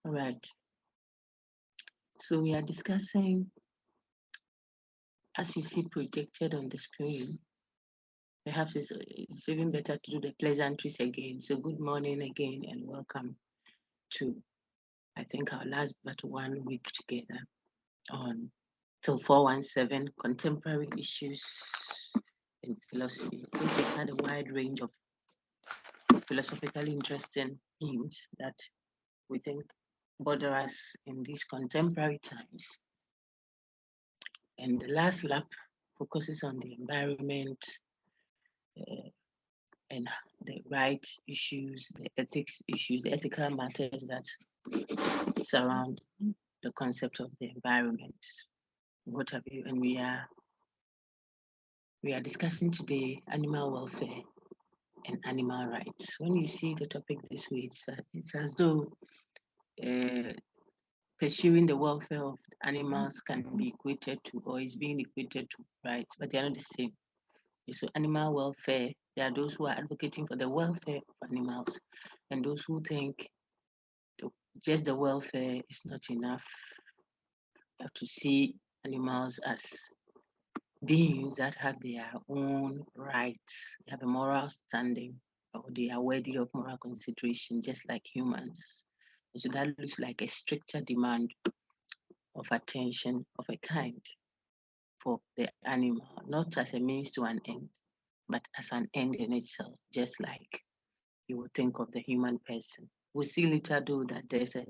All right. So we are discussing, as you see projected on the screen, perhaps it's even better to do the pleasantries again. So good morning again and welcome to, I think, our last but 1 week together on till 417 contemporary issues in philosophy. I think we've had a wide range of philosophically interesting themes that we think bother us in these contemporary times. And the last lap focuses on the environment uh, and the rights issues, the ethics issues, the ethical matters that surround the concept of the environment. What have you? And we are discussing today animal welfare and animal rights. When you see the topic this way, it's as though uh, pursuing the welfare of animals can be equated to, or is being equated to, rights, but they are not the same. So animal welfare, there are those who are advocating for the welfare of animals, and those who think just the welfare is not enough. You have to see animals as beings that have their own rights, they have a moral standing, or they are worthy of moral consideration, just like humans. And so that looks like a stricter demand of attention of a kind for the animal, not as a means to an end, but as an end in itself, just like you would think of the human person. We'll see later, though, that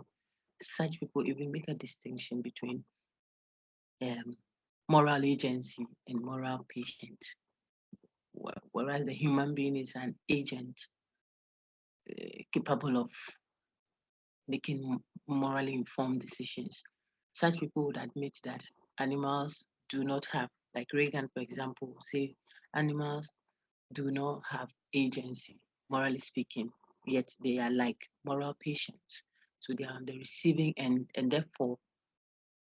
such people even make a distinction between um, moral agency and moral patient, whereas the human being is an agent capable of making morally informed decisions. Such people would admit that animals do not have, like Reagan, for example, say animals do not have agency, morally speaking, yet they are like moral patients. So they are on the receiving end, and therefore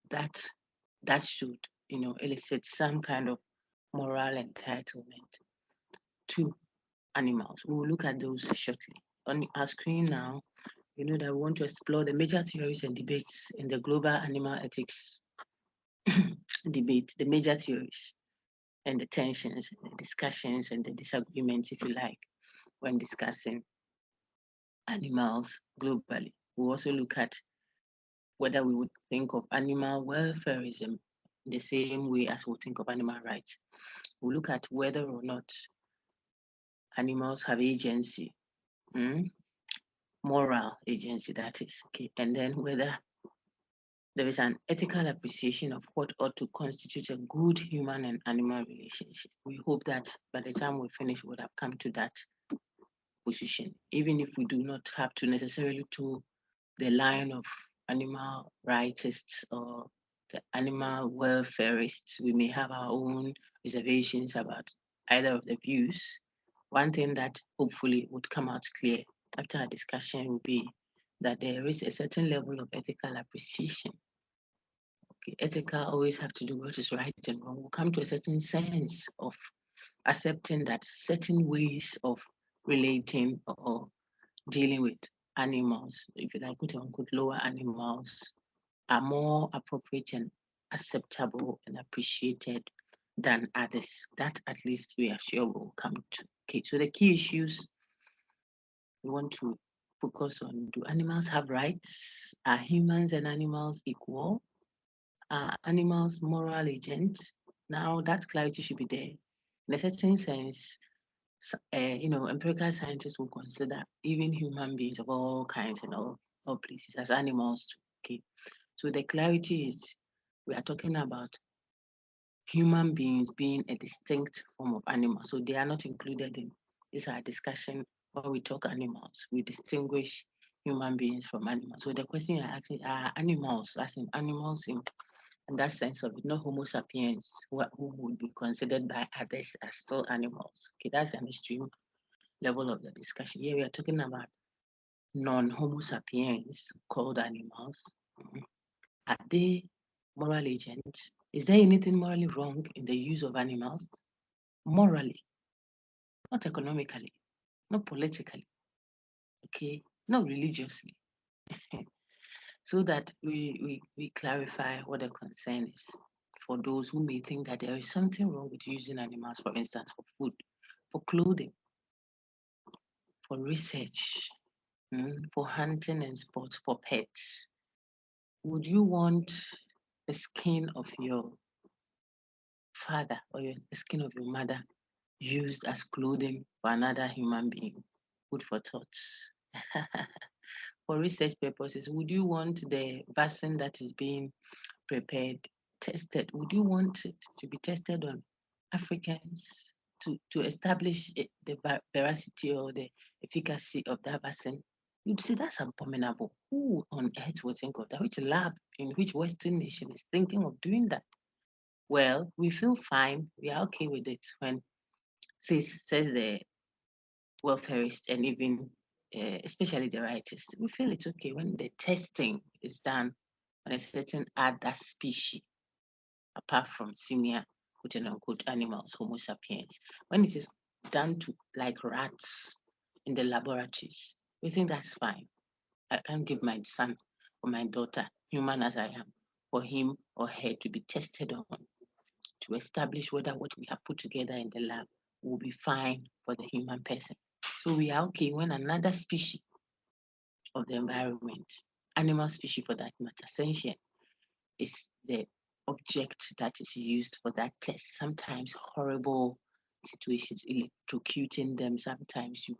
that that should, elicit some kind of moral entitlement to animals. We will look at those shortly. On our screen now, you know that we want to explore the major theories and debates in the global animal ethics debate, the major theories and the tensions, and the discussions and the disagreements, if you like, when discussing animals globally. We also look at whether we would think of animal welfareism the same way as we think of animal rights. We look at whether or not animals have agency, mm, moral agency, that is, okay, and then whether there is an ethical appreciation of what ought to constitute a good human and animal relationship. We hope that by the time we finish, we would have come to that position, even if we do not have to necessarily toe the line of animal rightists or the animal welfareists. We may have our own reservations about either of the views. One thing that hopefully would come out clear after our discussion will be that there is a certain level of ethical appreciation. Okay, ethical always have to do what is right and wrong. We'll come to a certain sense of accepting that certain ways of relating or dealing with animals, if you like, quote unquote, lower animals, are more appropriate and acceptable and appreciated than others. That at least we are sure will come to. Okay, so the key issues we want to focus on: do animals have rights? Are humans and animals equal? Are animals moral agents? Now that clarity should be there. In a certain sense, empirical scientists will consider even human beings of all kinds and all places as animals too. Okay, so the clarity is we are talking about human beings being a distinct form of animal, so they are not included in this our discussion. When we talk animals, we distinguish human beings from animals. So the question you're asking are animals, as in animals in that sense of it, not Homo sapiens, who would be considered by others as still animals. Okay, that's an extreme level of the discussion. Here we are talking about non-Homo sapiens called animals. Mhm. Are they moral agents? Is there anything morally wrong in the use of animals? Morally, not economically, not politically, okay, not religiously. so that we clarify what the concern is for those who may think that there is something wrong with using animals, for instance, for food, for clothing, for research, for hunting and sports, for pets. Would you want the skin of your father or the skin of your mother used as clothing for another human being? Food for thought. For research purposes, would you want the vaccine that is being prepared tested? Would you want it to be tested on Africans to establish the veracity or the efficacy of that vaccine? You'd say that's abominable. Who on earth would think of that? Which lab in which Western nation is thinking of doing that? Well, we feel fine. We are okay with it when says the welfarist and even especially the writers. We feel it's okay when the testing is done on a certain other species apart from senior quote unquote animals, Homo sapiens. When it is done to like rats in the laboratories, we think that's fine. I can't give my son or my daughter, human as I am, for him or her to be tested on to establish whether what we have put together in the lab will be fine for the human person. So we are okay when another species of the environment, animal species for that matter, sentient, is the object that is used for that test. Sometimes horrible situations, electrocuting them. Sometimes you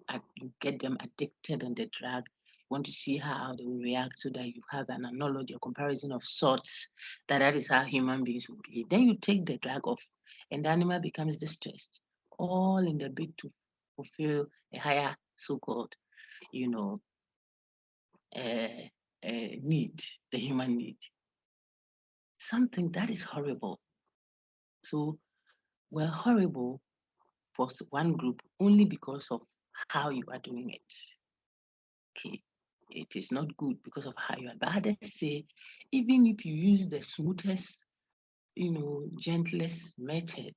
get them addicted on the drug. You want to see how they will react so that you have an analogy, a comparison of sorts, that is how human beings will behave. Then you take the drug off and the animal becomes distressed, all in the bid to fulfill a higher so-called, you know, uh, need, the human need. Something that is horrible. So we're horrible for one group only because of how you are doing it. Okay. It is not good because of how you are. But others say, even if you use the smoothest, gentlest method,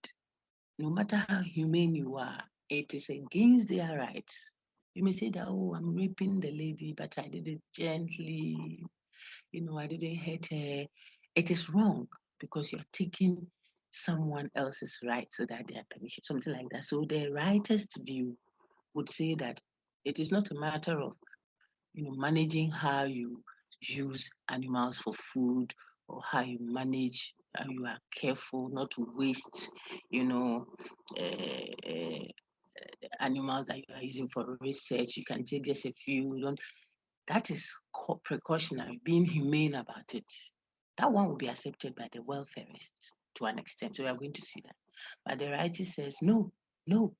no matter how humane you are, it is against their rights. You may say that, oh, I'm raping the lady, but I did it gently, I didn't hurt her. It is wrong because you're taking someone else's right so that they are permission, something like that. So the rightest view would say that it is not a matter of, managing how you use animals for food or how you manage, how you are careful not to waste, uh, uh, animals that you are using for research. You can take just a few. Don't that is precautionary, being humane about it. That one will be accepted by the welfarists to an extent. So we are going to see that. But the writer says, no, no,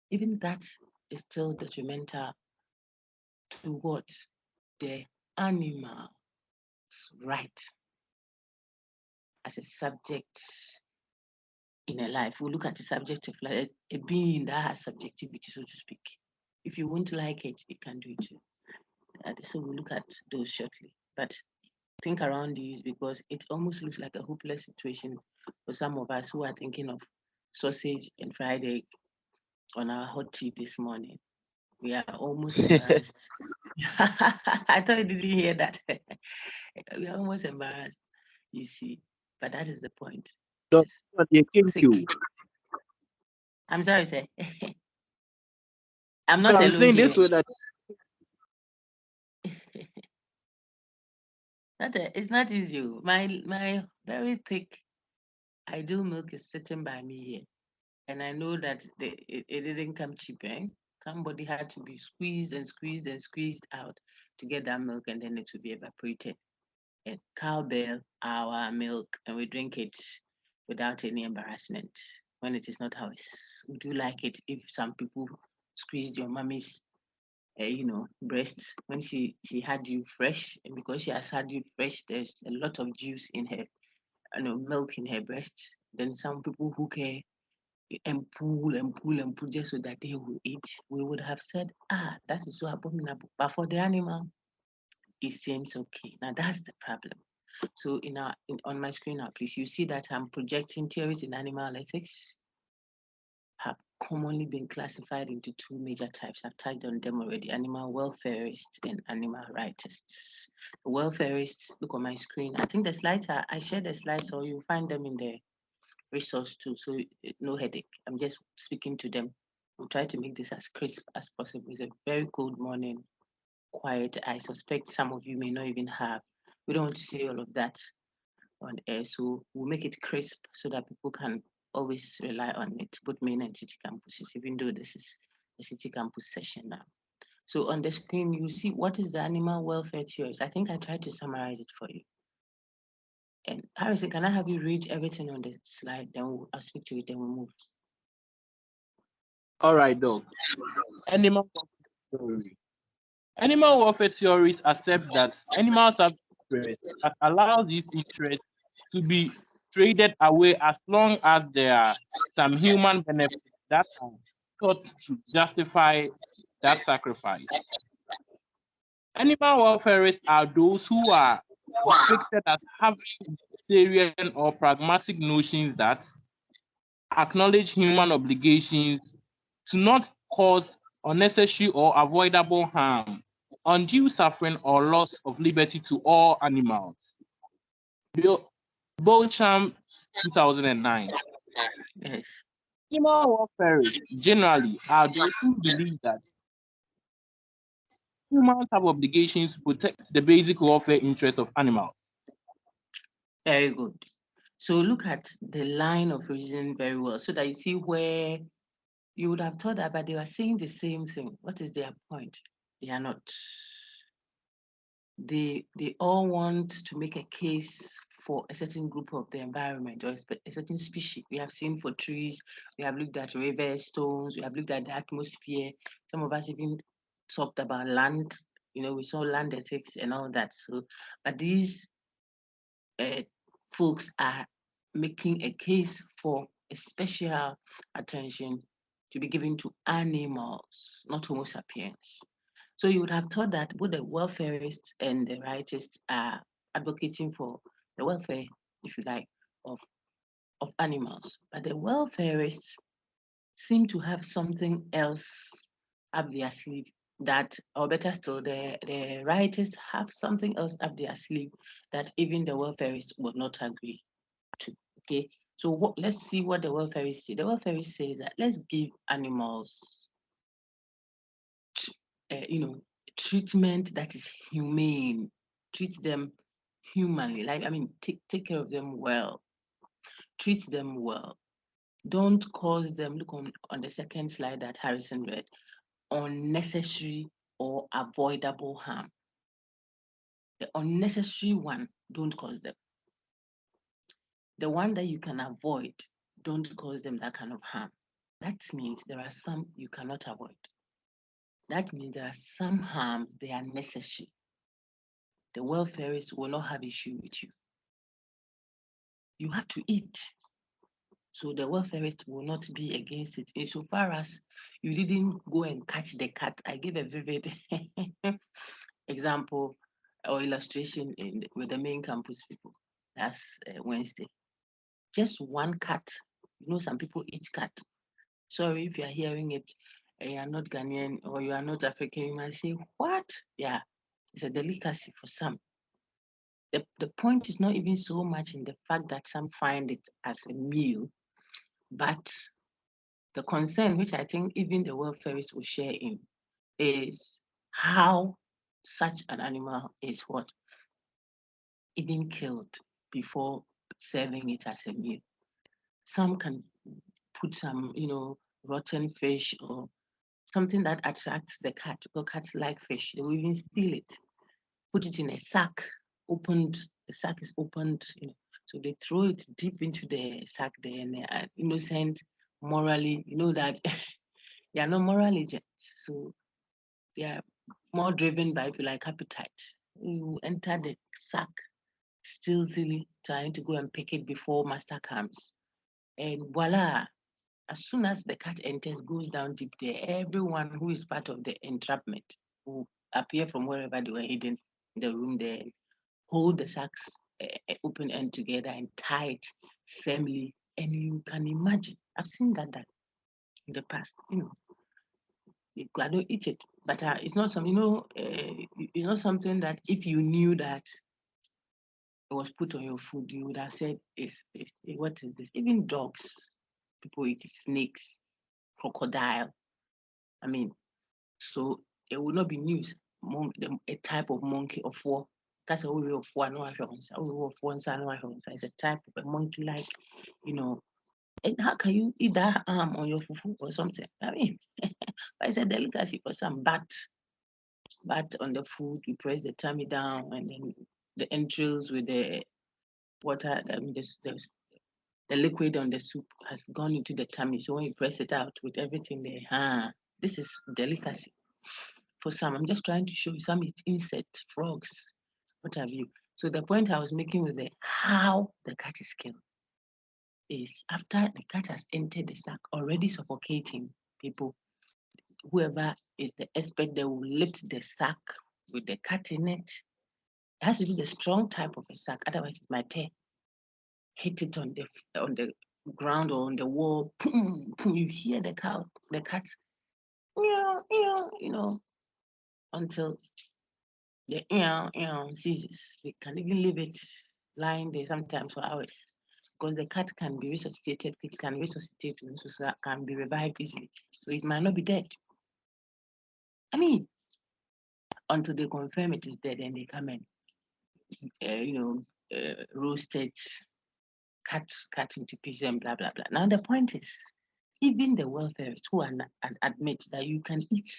even that is still detrimental to what? The animal's right as a subject in a life. We look at the subject of life, a being that has subjectivity, so to speak. If you won't like it, you can do it too. So we'll look at those shortly. But think around these because it almost looks like a hopeless situation for some of us who are thinking of sausage and fried egg on our hot tea this morning. We are almost embarrassed. I thought you didn't hear that. We are almost embarrassed, you see. But that is the point. Don't Yes. thank Thick. you. I'm sorry, sir. I'm But not I'm alone saying this here. way that It's not easy. My very thick ideal milk is sitting by me here. And I know that it didn't come cheap. Somebody had to be squeezed and squeezed and squeezed out to get that milk, and then it will be evaporated. And cowbell our milk, and we drink it without any embarrassment when it is not ours. Would you like it if some people squeezed your mommy's, breasts when she had you fresh, and because she has had you fresh, there's a lot of juice in her, milk in her breasts. Then some people who care and pull and pull and pull just so that they will eat, we would have said, that is so abominable. But for the animal, it seems okay. Now that's the problem. So on my screen now, please, you see that I'm projecting theories in animal ethics. commonly been classified into two major types. I've touched on them already: animal welfareists and animal rightists. The welfareists, look on my screen. I think the slides are, I shared the slides, or you'll find them in the resource too. So no headache. I'm just speaking to them. We'll try to make this as crisp as possible. It's a very cold morning, quiet. I suspect some of you may not even have. We don't want to say all of that on air, so we'll make it crisp so that people can always rely on it, both main and city campuses, even though this is a city campus session now. So on the screen, you see what is the animal welfare theories. I think I tried to summarize it for you. And Harrison, can I have you read everything on the slide? Then I'll speak to it, then we'll move. All right, Doc. Animal welfare theory. Animal welfare theories accept that animals have interests that allows these interests to be traded away as long as there are some human benefits that are thought to justify that sacrifice. Animal welfareists are those who are depicted as having utilitarian or pragmatic notions that acknowledge human obligations to not cause unnecessary or avoidable harm, undue suffering, or loss of liberty to all animals. Bill Beauchamp, 2009. Yes. Animal welfarists generally are those who believe that humans have obligations to protect the basic welfare interests of animals. Very good. So look at the line of reasoning very well so that you see where you would have thought that, but they were saying the same thing. What is their point? They are not. They all want to make a case for a certain group of the environment or a certain species. We have seen for trees, we have looked at rivers, stones, we have looked at the atmosphere. Some of us even talked about land. You know, we saw land ethics and all that. So, but these uh, folks are making a case for a special attention to be given to animals, not Homo sapiens. So you would have thought that both the welfarists and the rightists are advocating for the welfare, if you like, of, of animals. But the welfarists seem to have something else up their sleeve that, or better still, the rightists have something else up their sleeve that even the welfarists would not agree to. Okay. So let's see what the welfarists say. The welfarists say that let's give animals you know, treatment that is humane. Treat them humanly. Like, I mean, take care of them well. Treat them well. Don't cause them, look on the second slide that Harrison read, unnecessary or avoidable harm. The unnecessary one, don't cause them. The one that you can avoid, don't cause them that kind of harm. That means there are some you cannot avoid. That means there are some harms, they are necessary. The welfarists will not have issue with you. You have to eat. So the welfarist will not be against it. Insofar as you didn't go and catch the cat, I give a vivid example or illustration with the main campus people. That's Wednesday. Just one cat. You know, some people eat cat. Sorry if you are hearing it, and you are not Ghanaian or you are not African, you might say, what? Yeah, it's a delicacy for some. The point is not even so much in the fact that some find it as a meal, but the concern, which I think even the welfarists will share in, is how such an animal is what? Even killed before serving it as a meal. Some can put some, rotten fish or something that attracts the cat, because cats like fish. They will even steal it, put it in a sack, opened, the sack is opened, so they throw it deep into the sack there and they are innocent morally, you know that they are not moral agents. So they are more driven by, if you like, appetite. You enter the sack stealthily, trying to go and pick it before master comes. And voila, as soon as the cat enters, goes down deep there, everyone who is part of the entrapment will appear from wherever they were hidden in the room there, hold the sacks open end together and tie it firmly. And you can imagine, I've seen that done. in the past. I don't eat it, but it's not something. It's not something that if you knew that it was put on your food, you would have said, what is this? Even dogs, people eat snakes, crocodile. I mean, so it would not be news. A type of monkey of war. That's a way of war. No, it's a type of a monkey-like, you know. And how can you eat that arm on your fufu or something? I mean, it's a delicacy for some. But on the food, you press the tummy down, and then the entrails with the water, the liquid on the soup has gone into the tummy. So when you press it out with everything there, this is delicacy for some. I'm just trying to show you some it's insects, frogs, what have you. So the point I was making with the how the cat is killed is after the cat has entered the sack, already suffocating people. Whoever is the expert, they will lift the sack with the cat in it. It has to be the strong type of a sack, otherwise it might tear. Hit it on the ground or on the wall. Boom, boom, you hear the cat, until the ceases. They can even leave it lying there sometimes for hours because the cat can be resuscitated. It can resuscitate, so can be revived easily. So it might not be dead. I mean, until they confirm it is dead, and they come and roast it, cut into pieces and blah blah blah. Now the point is, even the welfarists who admit that you can eat.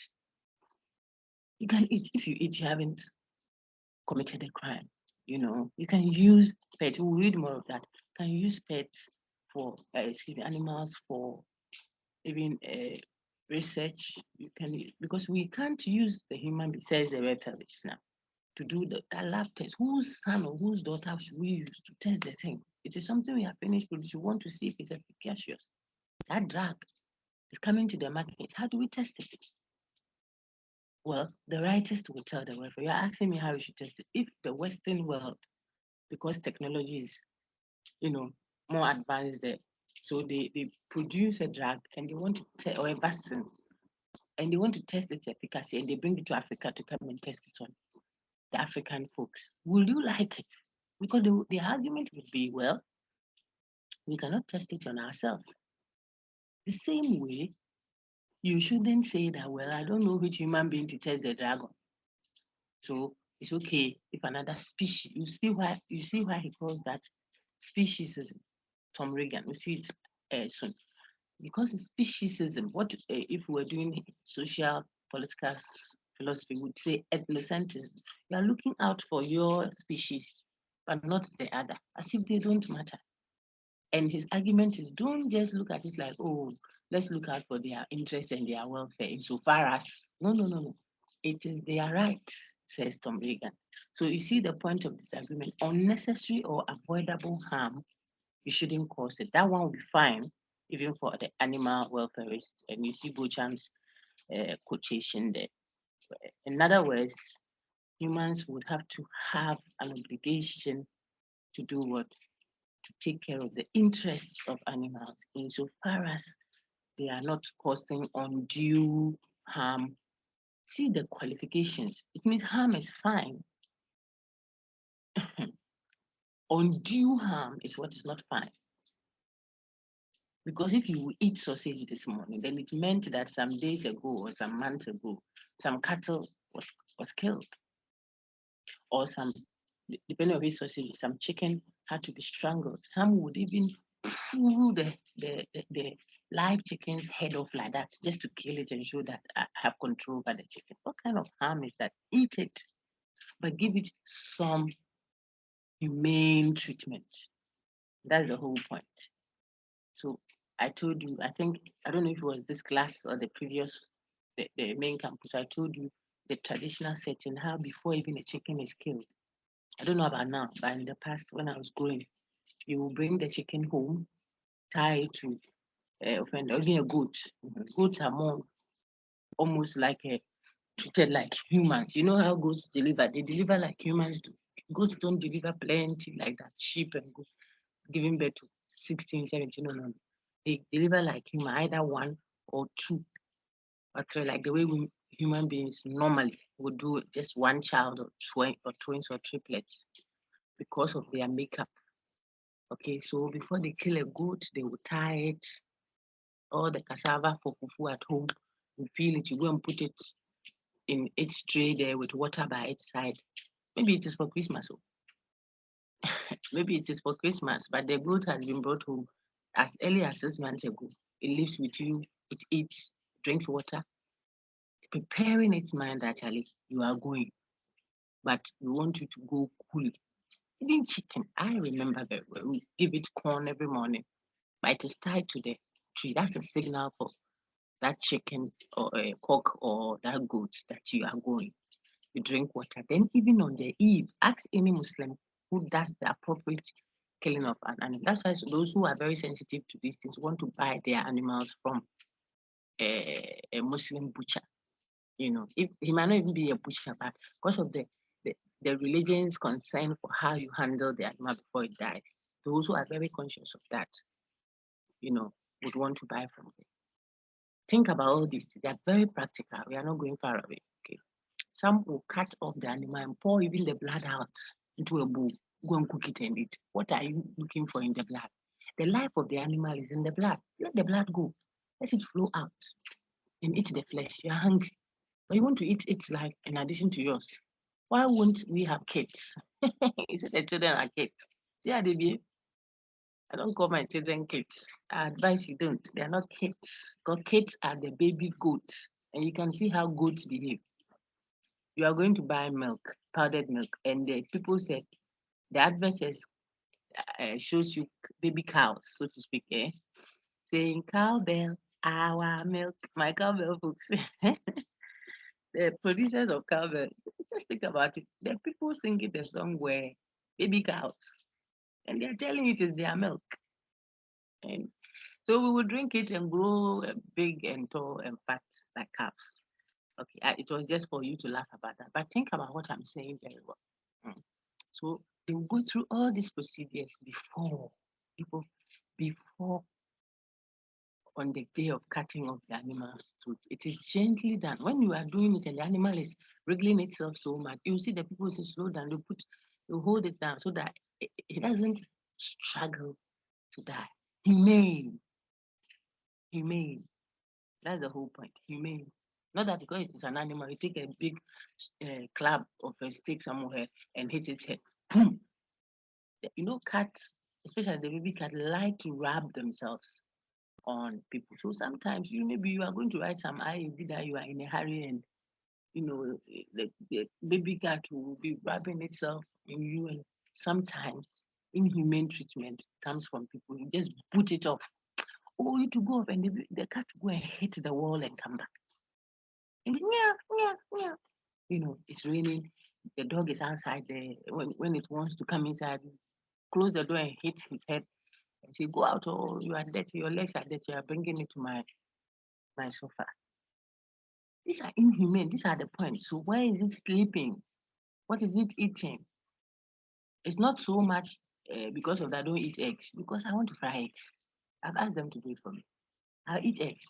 If you eat, you haven't committed a crime. You can use pets. We'll read more of that. Can use pets for, animals for even research. You can, because we can't use the human besides the reptiles now to do that lab test. Whose son or whose daughter should we use to test the thing? It is something we have finished, but you want to see if it's efficacious. That drug is coming to the market. How do we test it? Well, the rightist will tell the welfare. You're asking me how we should test it. If the Western world, because technology is, more advanced there, so they produce a drug and they want to test, or a vaccine, and they want to test its efficacy, and they bring it to Africa to come and test it on the African folks. Will you like it? Because the argument would be, well, we cannot test it on ourselves. The same way, you shouldn't say that, well, I don't know which human being to test the drug on. So it's okay if another species, you see why he calls that speciesism, Tom Regan. We see it soon. Because speciesism, what if we were doing social, political philosophy, would say ethnocentrism. You are looking out for your species, but not the other, as if they don't matter. And his argument is, don't just look at it like, oh, let's look out for their interest and their welfare insofar as, no. It is their right, says Tom Regan. So you see the point of disagreement. Unnecessary or avoidable harm, you shouldn't cause it. That one will be fine, even for the animal welfareist. And you see Beauchamp's quotation there. In other words, humans would have to have an obligation to do what? To take care of the interests of animals insofar as they are not causing undue harm. See the qualifications. It means harm is fine. Undue harm is what is not fine. Because if you eat sausage this morning, then it meant that some days ago or some months ago, some cattle was killed. Or depending on which sausage, some chicken had to be strangled. Some would even pull the live chicken's head off like that just to kill it and show that I have control over the chicken. What kind of harm is that? Eat it, but give it some humane treatment. That's the whole point. So I told you, I don't know if it was this class or the previous, the main campus, I told you the traditional setting, how before even a chicken is killed. I don't know about now, but in the past when I was growing, you will bring the chicken home, tie it to or even a goat. Goats are more almost like treated like humans. You know how goats deliver? They deliver like humans do. Goats don't deliver plenty like that. Sheep and goats giving birth to 16, 17, no. They deliver like human, either one or two or three, like the way we human beings normally would do just one child or twins or triplets because of their makeup. Okay, so before they kill a goat, they will tie it, all the cassava for fufu at home. You peel it, you go and put it in each tray there with water by its side. Maybe it is for Christmas. Oh. Maybe it is for Christmas, but the goat has been brought home as early as 6 months ago. It lives with you, it eats, drinks water, preparing its mind actually, you are going, but we want you to go cool. Even chicken, I remember very well. We give it corn every morning, but it is tied to the tree. That's a signal for that chicken or a cock or that goat that you are going. You drink water. Then even on the eve, ask any Muslim who does the appropriate killing of an animal. That's why those who are very sensitive to these things want to buy their animals from a Muslim butcher. You know, if he might not even be a butcher, but because of the religion's concern for how you handle the animal before it dies, those who are very conscious of that, you know, would want to buy from them. Think about all this. They are very practical. We are not going far away. Okay. Some will cut off the animal and pour even the blood out into a bowl. Go and cook it and eat. What are you looking for in the blood? The life of the animal is in the blood. Let the blood go. Let it flow out and eat the flesh. You're hungry. But you want to eat its life in addition to yours. Why won't we have kids? Is it the children are kids? Yeah, they be. I don't call my children kids. I advise you don't. They are not kids. Because kids are the baby goats. And you can see how goats behave. You are going to buy milk, powdered milk, and the people said the advert says, shows you baby cows, so to speak, saying cowbell, our milk, my cowbell folks. The producers of cowbell, just think about it. The people singing the song were baby cows, and they're telling you it is their milk. And so we will drink it and grow big and tall and fat like calves. Okay, it was just for you to laugh about that. But think about what I'm saying very well. Mm. So they will go through all these procedures before people, before on the day of cutting of the animal's tooth. It is gently done. When you are doing it and the animal is wriggling itself so much, you see the people say slow down, you hold it down so that it doesn't struggle to die. Humane. Humane. That's the whole point. Humane. Not that because it is an animal, you take a big club of a stick somewhere and hit its head. Boom. You know, cats, especially the baby cat, like to rub themselves on people. So sometimes maybe you are going to write some IUD that you are in a hurry and the baby cat will be rubbing itself in you, and sometimes inhumane treatment comes from people. You just put it off. Oh, you to go up and the cat will go and hit the wall and come back. And meow, meow, meow. It's raining. The dog is outside there. When it wants to come inside, close the door and hit his head and say, "Go out, or you are dirty, your legs are dirty, you are bringing it to my sofa." These are inhumane. These are the points. So where is it sleeping? What is it eating? It's not so much because of that I don't eat eggs, because I want to fry eggs. I've asked them to do it for me. I'll eat eggs.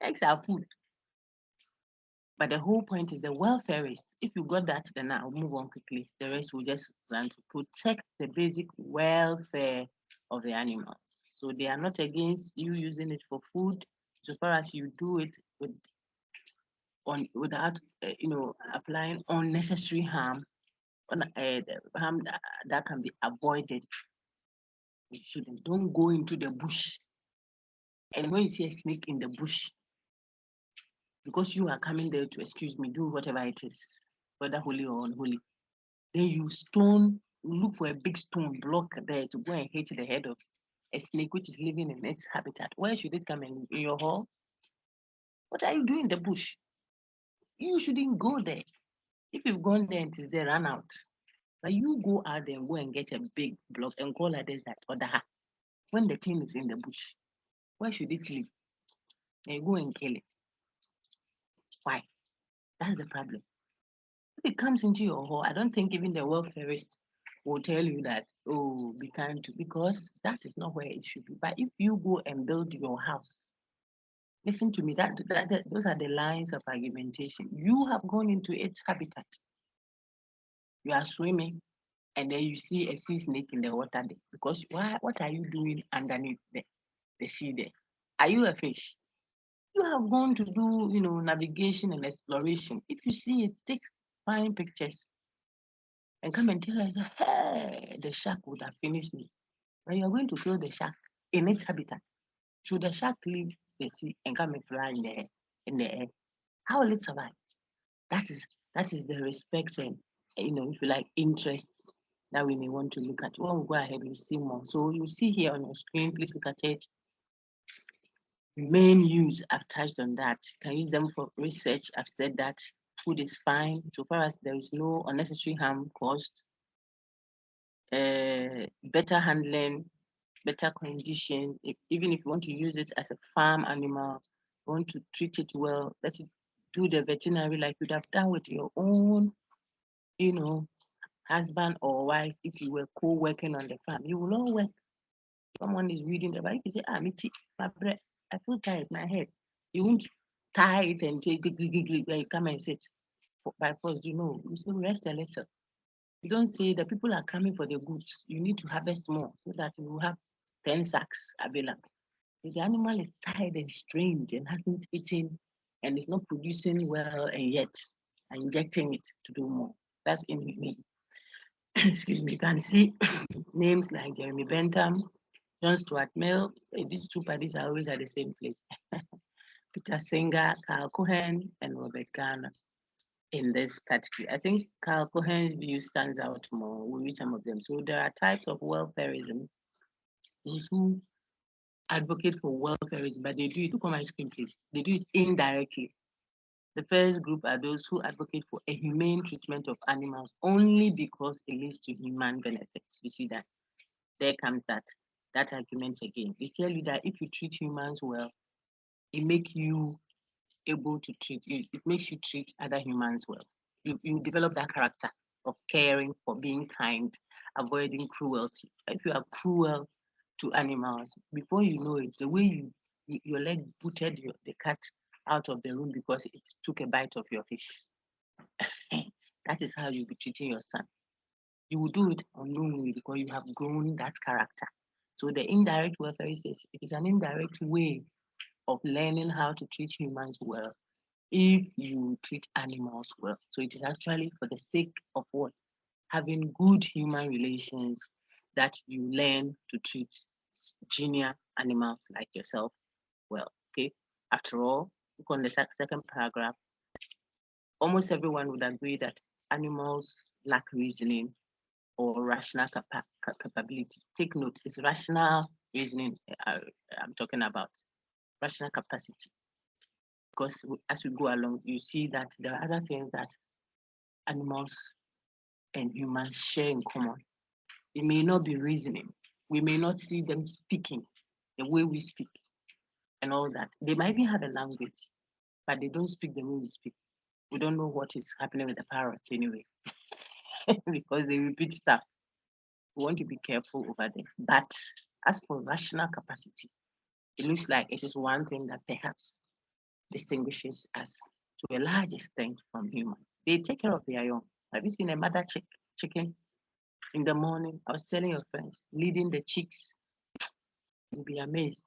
Eggs are food. But the whole point is the welfare is, if you got that, then I'll move on quickly. The rest will just plan to protect the basic welfare of the animal. So they are not against you using it for food, so far as you do it without applying unnecessary harm, the harm that can be avoided. You shouldn't. Don't go into the bush. And when you see a snake in the bush, because you are coming there to, excuse me, do whatever it is, whether holy or unholy, then you look for a big stone block there to go and hit the head of a snake which is living in its habitat. Where should it come in your hall? What are you doing in the bush? You shouldn't go there. If you've gone there and it is there, run out. But you go out there and go and get a big block and call others that order her. When the thing is in the bush, where should it live? And you go and kill it. Why? That's the problem. If it comes into your hall, I don't think even the welfareist will tell you that, oh, be kind to, because that is not where it should be. But if you go and build your house, listen to me, those are the lines of argumentation. You have gone into its habitat. You are swimming, and then you see a sea snake in the water there. Because why? What are you doing underneath the sea there? Are you a fish? You have gone to do, navigation and exploration. If you see it, take fine pictures and come and tell us, hey, the shark would have finished me. But you are going to kill the shark in its habitat. Should the shark leave the sea and come and fly in the air? How will it survive? That is the respect and, if you like, interests that we may want to look at. When we go ahead, we'll see more. So you see here on your screen, please look at it. Main use, I've touched on that. You can use them for research. I've said that food is fine so far as there is no unnecessary harm caused. Better handling, better condition. Even if you want to use it as a farm animal, you want to treat it well, let it do the veterinary like you'd have done with your own, husband or wife. If you were co-working on the farm, you will all work. Someone is reading the Bible, you say, my bread, I feel tired, my head. You won't tie it and take where you come and sit by force. You say rest a little. You don't say the people are coming for the goods. You need to harvest more so that you will have 10 sacks available. If the animal is tired and strained and hasn't eaten and is not producing well, and yet injecting it to do more. That's inhumane. Excuse me. You can see names like Jeremy Bentham, John Stuart Mill. These two parties are always at the same place. Peter Singer, Carl Cohen, and Robert Garner in this category. I think Carl Cohen's view stands out more. We'll read some of them. So there are types of welfareism. Those who advocate for welfareism, but they do it, look on my screen, please. They do it indirectly. The first group are those who advocate for a humane treatment of animals only because it leads to human benefits. You see that? There comes that argument again. They tell you that if you treat humans well, it makes you able to treat you, it makes you treat other humans well. You develop that character of caring, for being kind, avoiding cruelty. If you are cruel to animals, before you know it, the way your leg booted the cat out of the room because it took a bite of your fish. That is how you'll be treating your son. You will do it unknowingly because you have grown that character. So the indirect welfare is an indirect way of learning how to treat humans well if you treat animals well. So it is actually for the sake of what? Having good human relations that you learn to treat genial animals like yourself well. Okay. After all, look on the second paragraph. Almost everyone would agree that animals lack reasoning or rational capabilities. Take note, it's rational reasoning I'm talking about, rational capacity. Because as we go along, you see that there are other things that animals and humans share in common. It may not be reasoning. We may not see them speaking the way we speak and all that. They might even have a language, but they don't speak the way we speak. We don't know what is happening with the parrots anyway, because they repeat stuff. We want to be careful over them. But as for rational capacity, it looks like it is one thing that perhaps distinguishes us to a large extent from humans. They take care of their young. Have you seen a mother chicken in the morning? I was telling your friends, leading the chicks. You'll be amazed.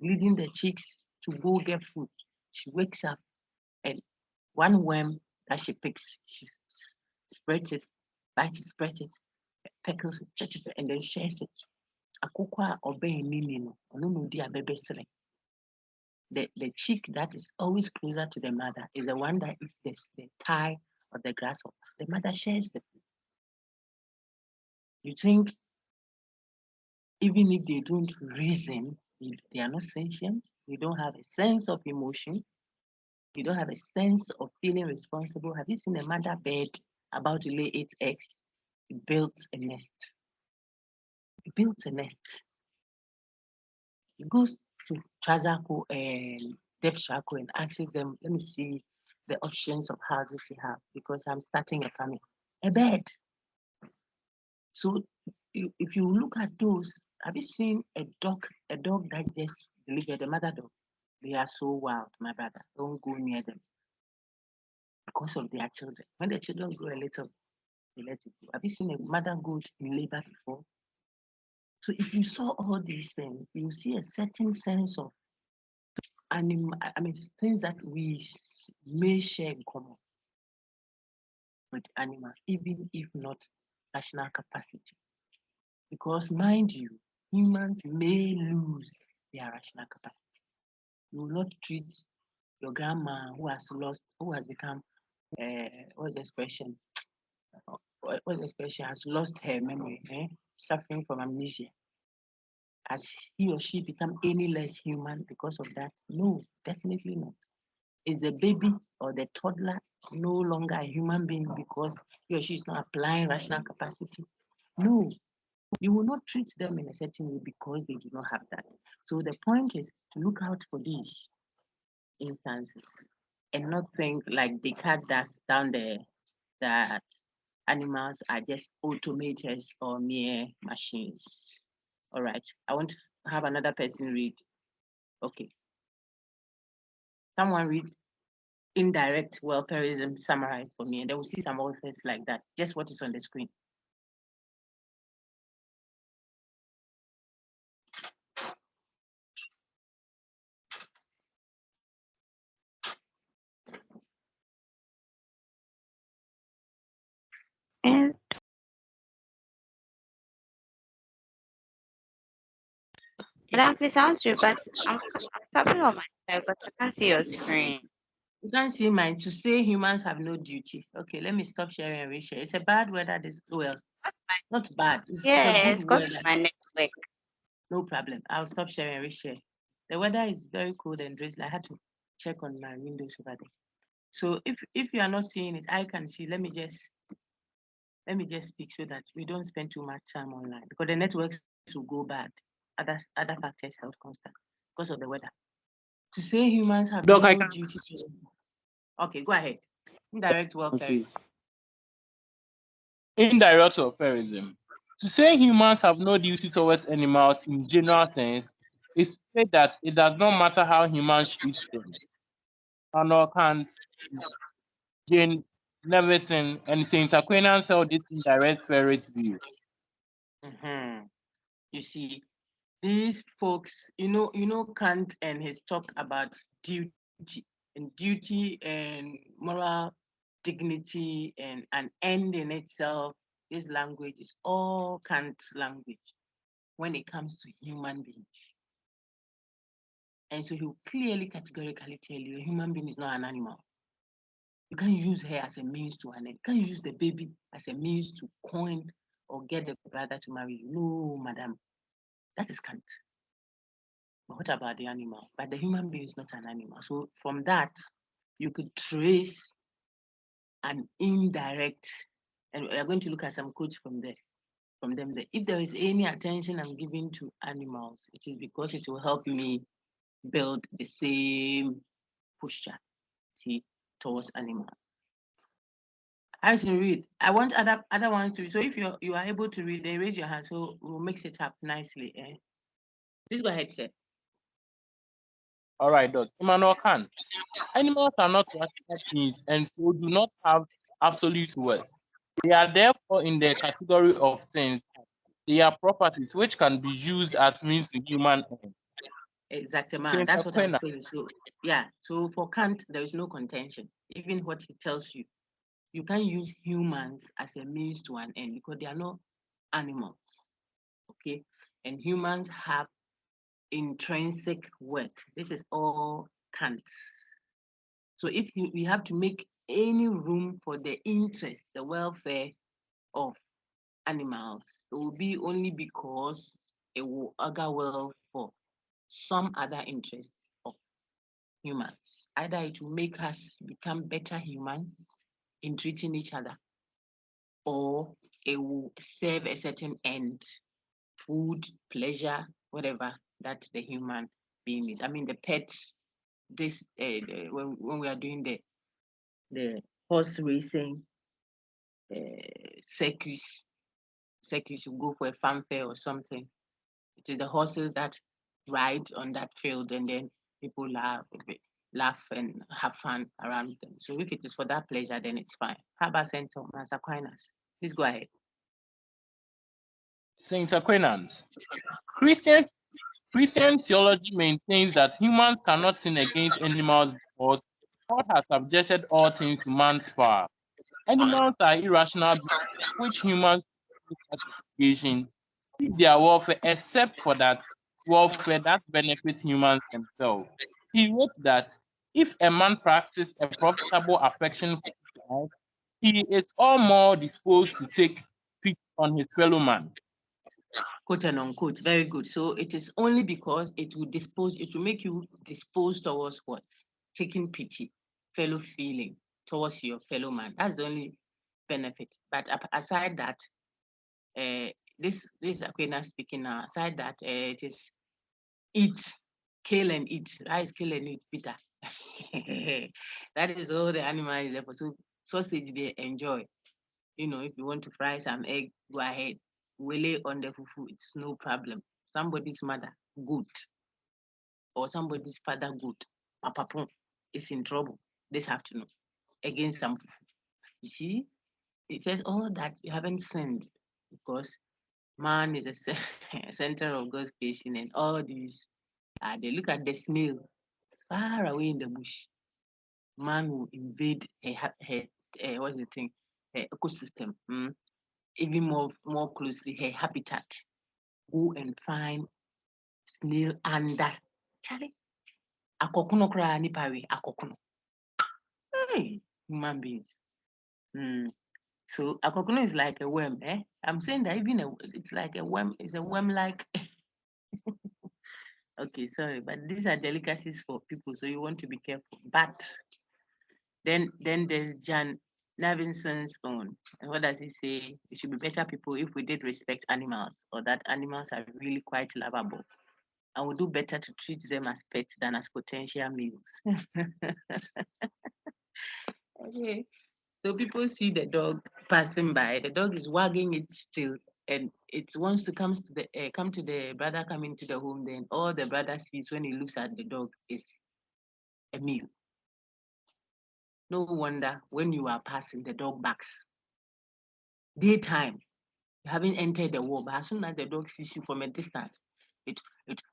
Leading the chicks to go get food. She wakes up and one worm that she picks, she spreads it, bites it, spreads it, pickles it, and then shares it. Akukwa obey no, the chick that is always closer to the mother is the one that eats the thigh of the grasshopper. The mother shares the food. You think even if they don't reason, they are not sentient, they don't have a sense of emotion, they don't have a sense of feeling responsible. Have you seen a mother bird about to lay its eggs? It builds a nest. It builds a nest. It goes to Chazako and Dev Shako and asks them, let me see the options of houses you have because I'm starting a family. A bed. So if you look at those, have you seen a dog that just delivered, a mother dog? They are so wild, my brother. Don't go near them because of their children. When the children grow a little, they let it go. Have you seen a mother goat in labor before? So if you saw all these things, you see a certain sense of things that we may share in common with animals, even if not rational capacity. Because mind you, humans may lose their rational capacity. You will not treat your grandma who has become, what's the expression? What's the expression? Has lost her memory, suffering from amnesia. Has he or she become any less human because of that? No, definitely not. Is the baby or the toddler no longer a human being because he or she is not applying rational capacity? No, you will not treat them in a certain way because they do not have that. So the point is to look out for these instances and not think like Descartes does down there that animals are just automators or mere machines. All right, I want to have another person read. Okay, someone read indirect welfareism summarized for me, and they will see some authors like that, just what is on the screen. And Madam, please answer, but I'm tapping on my side, but I can't see your screen. You can't see mine. To say humans have no duty. Okay, let me stop sharing and reshare. It's a bad word that is, well, not bad. It's a Yes, good because word. my network. No problem. I'll stop sharing and reshare. The weather is very cold and drizzly. I had to check on my windows over there. So if you are not seeing it, I can see. Let me just speak so that we don't spend too much time online because the networks will go bad. Other factors held constant because of the weather. To say humans have Doc, I no can duty to. Okay, go ahead. Indirect welfare. indirect welfareism. To say humans have no duty towards animals in general sense is to say that it does not matter how humans treat them. Immanuel Kant, Jane Leveson, and Saint Aquinas held this indirect welfare view. Mm-hmm. You see, these folks, Kant and his talk about duty and moral dignity and an end in itself. This language is all Kant's language when it comes to human beings. And so he will clearly, categorically tell you a human being is not an animal. You can't use her as a means to an end. You can't use the baby as a means to coin or get the brother to marry you. No, madam. That is Kant. But what about the animal? But the human being is not an animal. So from that, you could trace an indirect, and we are going to look at some quotes from there, from them there. If there is any attention I'm giving to animals, it is because it will help me build the same posture towards animals. Harrison, read. I want other ones to read. So if you are able to read, then raise your hand so we'll mix it up nicely. Please go ahead, sir. All right, Doc. Immanuel Kant. Animals are not rational beings and so do not have absolute worth. They are therefore in the category of things. They are properties which can be used as means to human ends. Exactly, man. Saint That's what I'm Aquinas. saying. So yeah. So for Kant, there is no contention. Even what he tells you, you can't use humans as a means to an end because they are not animals. Okay, and humans have intrinsic worth. This is all Kant. So if we have to make any room for the interest, the welfare of animals, it will be only because it will augur well for some other interests of humans. Either it will make us become better humans in treating each other, or it will serve a certain end, food, pleasure, whatever that the human being is. I mean, the pets, when we are doing the horse racing circus, circus, you go for a fanfare or something. It is the horses that ride on that field, and then people laugh and have fun around them. So if it is for that pleasure, then it's fine. How about St. Thomas Aquinas? Please go ahead. Saint Aquinas. Christian theology maintains that humans cannot sin against animals because God has subjected all things to man's power. Animals are irrational beings, which humans use as obligation, seek their welfare except for that welfare that benefits humans themselves. He wrote that if a man practices a profitable affection for his wife, he is all more disposed to take pity on his fellow man. Quote and unquote. Very good. So it is only because it will make you disposed towards what? Taking pity, fellow feeling towards your fellow man. That's the only benefit. But aside that, this is Aquinas speaking now. Aside that, it is eat, kill and eat. Rice, kill and eat, Peter. That is all the animal is there for. So sausage they enjoy. If you want to fry some egg, go ahead. Wele on the fufu, it's no problem. Somebody's mother, good, or somebody's father, good. Papa is in trouble this afternoon against some fufu. You see, it says all that you haven't sinned because man is a center of God's creation, and all these, they look at the snail far away in the bush. Man will invade what's the thing, her ecosystem. Even more closely, her habitat. Go and find snail under. Charlie, akokuno kura nipawe akokuno. Hey, human beings. So akokuno is like a worm, eh? I'm saying that it's like a worm. It's a worm-like. Okay, sorry, but these are delicacies for people, so you want to be careful. But then there's Jan Navinson's own. And what does he say? We should be better people if we did respect animals, or that animals are really quite lovable. And we do better to treat them as pets than as potential meals. Okay. So people see the dog passing by. The dog is wagging its tail, and it wants to come to the brother coming to the home. Then all the brother sees when he looks at the dog is a meal. No wonder when you are passing, the dog barks. Daytime, you haven't entered the wall, but as soon as the dog sees you from a distance, it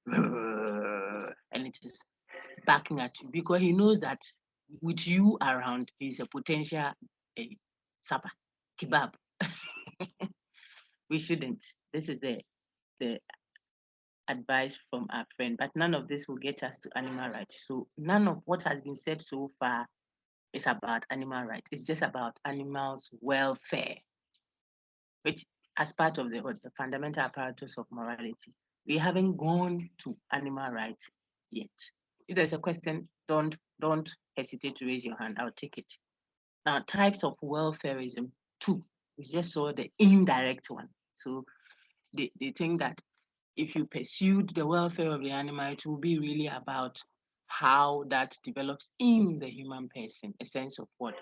and it is barking at you because he knows that with you around, he's a potential supper, kebab. We shouldn't. This is the advice from our friend, but none of this will get us to animal rights. So none of what has been said so far is about animal rights. It's just about animals' welfare, which as part of the fundamental apparatus of morality. We haven't gone to animal rights yet. If there's a question, don't hesitate to raise your hand. I'll take it. Now, types of welfareism, two. We just saw the indirect one. So they think that if you pursued the welfare of the animal, it will be really about how that develops in the human person, a sense of what?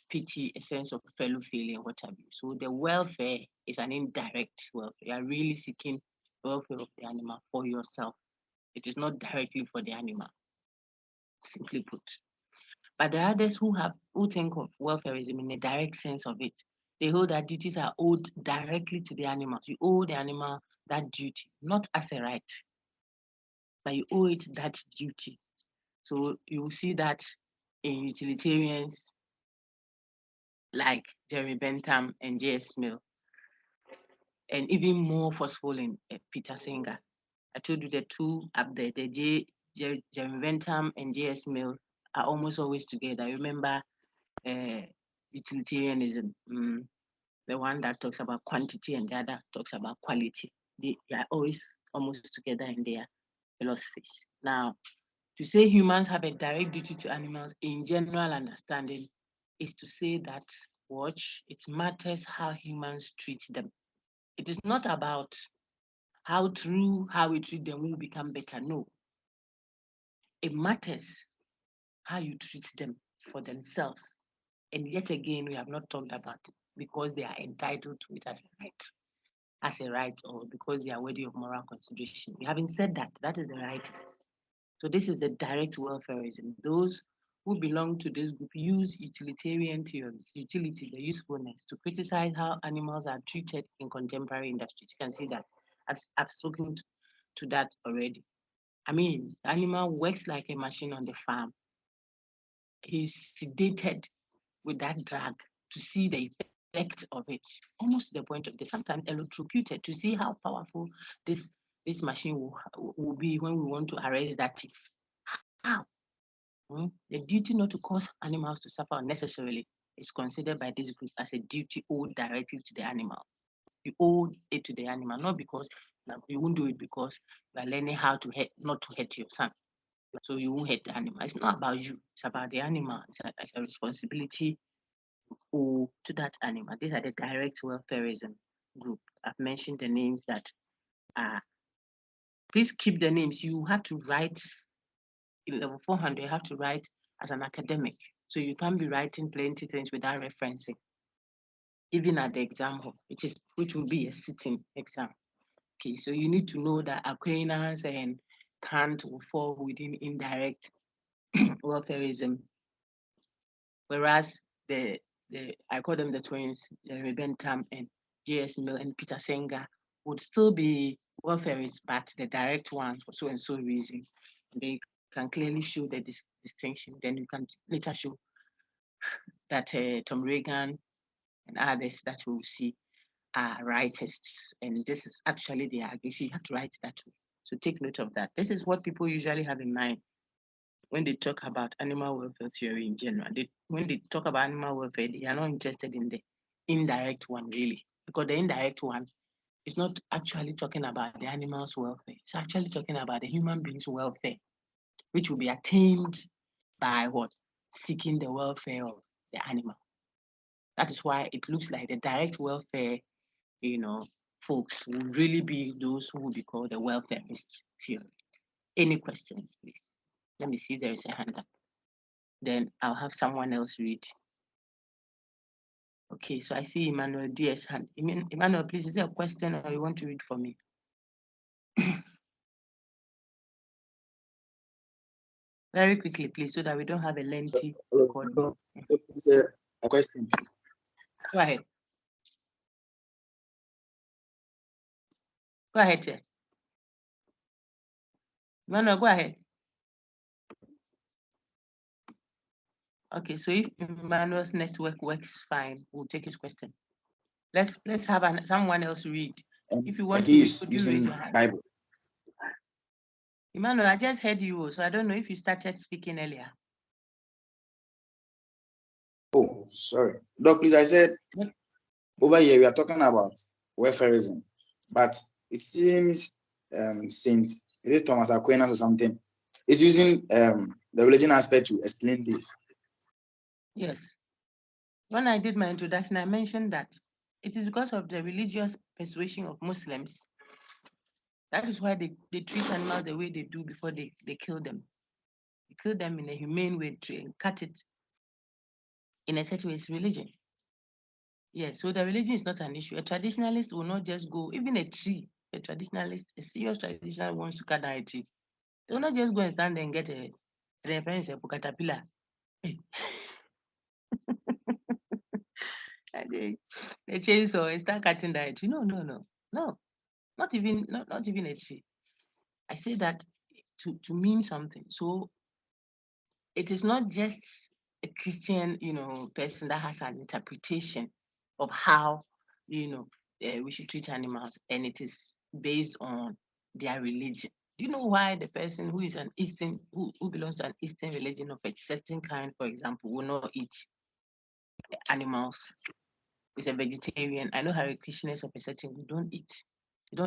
Pity, a sense of fellow feeling, what have you. So the welfare is an indirect welfare. You are really seeking welfare of the animal for yourself. It is not directly for the animal, simply put. But there are others who think of welfareism in a direct sense of it. They hold that duties are owed directly to the animals. You owe the animal that duty, not as a right, but you owe it that duty. So you will see that in utilitarians like Jeremy Bentham and J.S. Mill, and even more forceful in Peter Singer. I told you the two up there, Jeremy Bentham and J.S. Mill are almost always together. Remember utilitarianism, the one that talks about quantity and the other talks about quality. They are always almost together in their philosophies. Now, to say humans have a direct duty to animals in general understanding is to say that, it matters how humans treat them. It is not about how we treat them will become better. No. It matters how you treat them for themselves. And yet again, we have not talked about it because they are entitled to it as a right. as a right or because they are worthy of moral consideration. We haven't said that. That is the rightist. So this is the direct welfareism. Those who belong to this group use utilitarian theories, utility, the usefulness, to criticize how animals are treated in contemporary industries. You can see that. I've spoken to that already. I mean, the animal works like a machine on the farm. He's sedated with that drug to see the effect of it, almost to the point of sometimes electrocuted to see how powerful this machine will be when we want to arrest that thief. How? The duty not to cause animals to suffer unnecessarily is considered by this group as a duty owed directly to the animal. You owe it to the animal, not because you won't do it because you are learning how to not to hurt your son. So you won't hurt the animal. It's not about you, it's about the animal. It's a responsibility owed to that animal. These are the direct welfareism group. I've mentioned the names that are. Please keep the names. You have to write in level 400, you have to write as an academic. So you can't be writing plenty things without referencing, even at the exam hall, which will be a sitting exam. Okay, so you need to know that Aquinas and Kant will fall within indirect welfareism, whereas I call them the twins, Jeremy Bentham and J.S. Mill and Peter Singer would still be welfareists, but the direct ones for so and so reason. And they can clearly show the distinction. Then you can later show that Tom Reagan and others that we will see are rightists. And this is actually the argument. You have to write that way. So take note of that. This is what people usually have in mind when they talk about animal welfare theory in general. When they talk about animal welfare, they are not interested in the indirect one, really, because the indirect one is not actually talking about the animal's welfare. It's actually talking about the human being's welfare, which will be attained by what? Seeking the welfare of the animal. That is why it looks like the direct welfare, folks will really be those who will be called the welfareist theory. Any questions, please? Let me see if there is a hand up. Then I'll have someone else read. Okay, so I see Emmanuel Diaz hand. Emmanuel, please, is there a question or you want to read for me? Very quickly, please, so that we don't have a lengthy recording. A question. Go ahead. Go ahead, sir. Emmanuel, go ahead. Okay, so if Emmanuel's network works fine, we'll take his question. Let's have someone else read. If you want to read, could you raise your hand? Bible. Emmanuel, I just heard you, so I don't know if you started speaking earlier. Oh, sorry. Doc, please, I said over here we are talking about welfareism, but it seems is it Thomas Aquinas or something, is using the religion aspect to explain this. Yes. When I did my introduction, I mentioned that it is because of the religious persuasion of Muslims. That is why they treat animals the way they do before they kill them. They kill them in a humane way, cut it in a certain way. It's religion. Yes, so the religion is not an issue. A traditionalist will not just go, even a tree, a serious traditionalist wants to cut down a tree. They will not just go and stand there and get a caterpillar. The chainsaw and start cutting that tree. No, not even a tree. I say that to mean something. So it is not just a Christian, person that has an interpretation of how, we should treat animals, and it is based on their religion. Do you know why the person who is an Eastern, who belongs to an Eastern religion of a certain kind, for example, will not eat animals? Is a vegetarian. I know Hare Krishnas of a certain group don't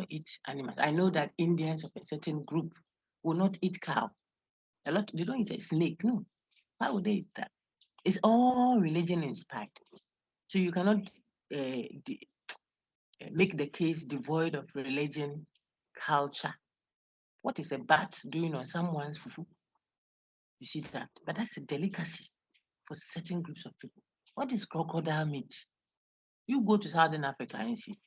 eat animals. I know that Indians of a certain group will not eat cow. They don't eat a snake. No. Why would they eat that? It's all religion inspired. So you cannot make the case devoid of religion, culture. What is a bat doing on someone's fufu? You see that? But that's a delicacy for certain groups of people. What is crocodile meat? You go to Southern Africa and see.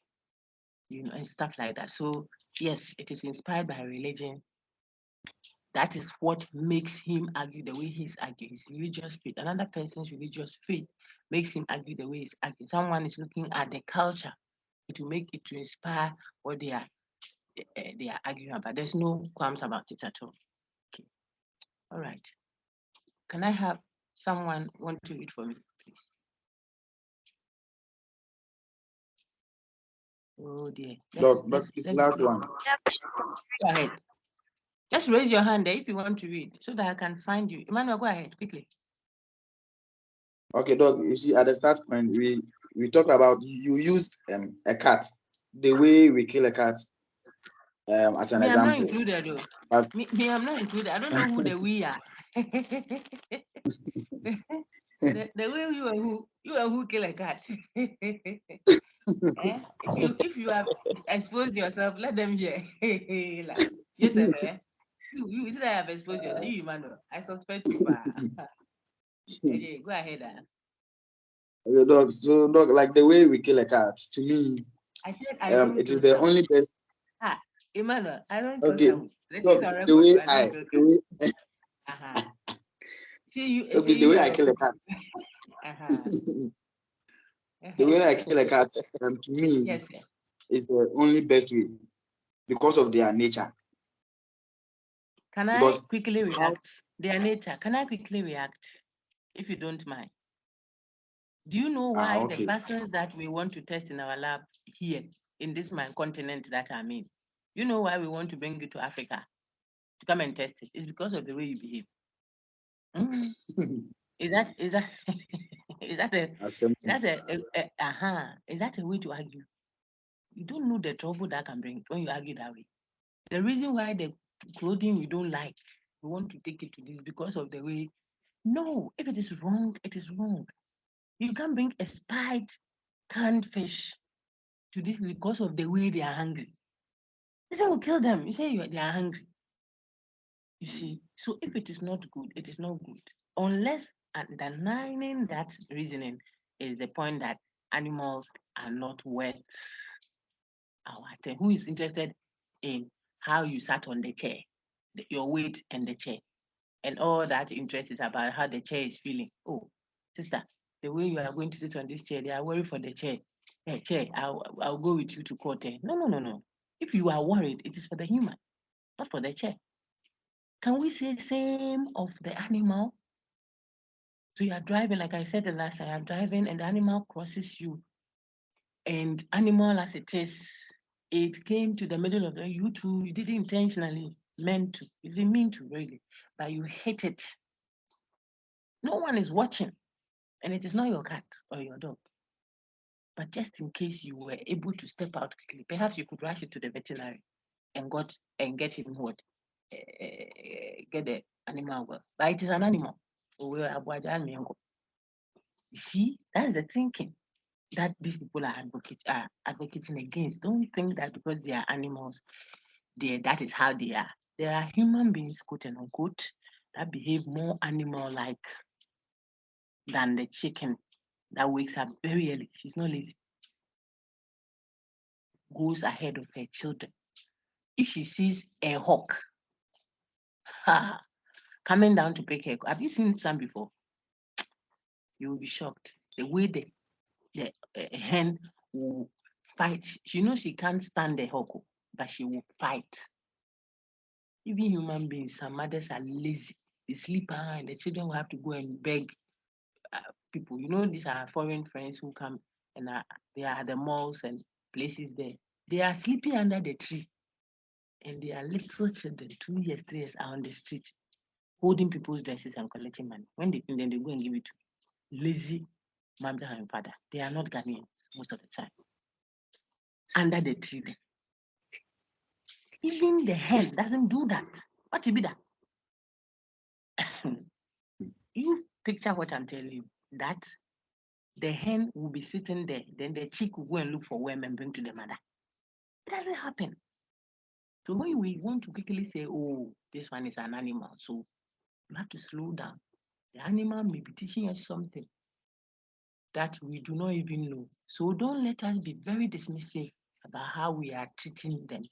and stuff like that. So yes, it is inspired by religion. That is what makes him argue the way he's arguing. His religious faith. Another person's religious faith makes him argue the way he's arguing. Someone is looking at the culture to make it to inspire what they are arguing about. There's no qualms about it at all. Okay. All right. Can I have someone want to read for me, please? Oh dear. Doc, this last one. Go ahead. Just raise your hand there if you want to read so that I can find you. Emmanuel, go ahead quickly. Okay, Doc, you see, at the start point, we talked about you used a cat, the way we kill a cat, as an Me, I'm not example. included though. But Me, I'm not included. I don't know who the we are. the way you are who kill a cat. Eh? If you have exposed yourself, let them hear. Like, yes, sir. You see that I have exposed yourself. You, Emmanuel, I suspect you. Okay, go ahead. okay, Doc, so Doc, like the way we kill a cat, to me, I said I don't it kill is the someone. only best. Emmanuel, I don't kill Okay, someone. This Doc, is a the record. way I don't kill someone. See you. Doc, See the you. way I kill a cat, the way I kill a cat, to me, Yes, sir. is the only best way because of their nature. Can I Because quickly react? Their nature. Can I quickly react, if you don't mind? Do you know why okay. the persons that we want to test in our lab here in this my continent that I'm in, you know why we want to bring you to Africa to come and test it? It's because of the way you behave. Is that is that is that a way to argue? You don't know the trouble that can bring when you argue that way. The reason why the clothing we don't like, we want to take it to this because of the way. No, if it is wrong, it is wrong. You can't bring a spiked canned fish to this because of the way they are hungry. They say will kill them. You say they are hungry. You see, so if it is not good, it is not good. Unless underlining that reasoning is the point that animals are not worth our time. Who is interested in how you sat on the chair, your weight and the chair, and all that interest is about how the chair is feeling. Oh, sister, the way you are going to sit on this chair, they are worried for the chair. Hey, chair, I'll go with you to court. No. If you are worried, it is for the human, not for the chair. Can we say same of the animal? So you are driving, like I said the last time, I'm driving and the animal crosses you. And animal as it is, it came to the middle of the you two, you didn't intentionally meant to. You didn't mean to really, but you hit it. No one is watching, and it is not your cat or your dog. But just in case you were able to step out quickly, perhaps you could rush it to the veterinary and get him what? Get the animal well. But it is an animal. You see, that's the thinking that these people are advocating against. Don't think that because they are animals, that is how they are. There are human beings, quote and unquote, that behave more animal-like than the chicken that wakes up very early. She's not lazy. Goes ahead of her children. If she sees a hawk coming down to pick her, have you seen some before? You will be shocked. The way the hen will fight. She knows she can't stand the hawk, but she will fight. Even human beings, some mothers are lazy. They sleep and the children will have to go and beg people. You know, these are foreign friends who come and they are at the malls and places there. They are sleeping under the tree. And they are little children, 2 years, 3 years, are on the street, holding people's dresses and collecting money. When they then they go and give it to lazy mother and father. They are not Ghanaians most of the time. Under the tree. Even the hen doesn't do that. What to be that? You picture what I'm telling you. That the hen will be sitting there, then the chick will go and look for worm and bring to the mother. It doesn't happen. So when we want to quickly say, oh, this one is an animal, so you have to slow down. The animal may be teaching us something that we do not even know. So don't let us be very dismissive about how we are treating them,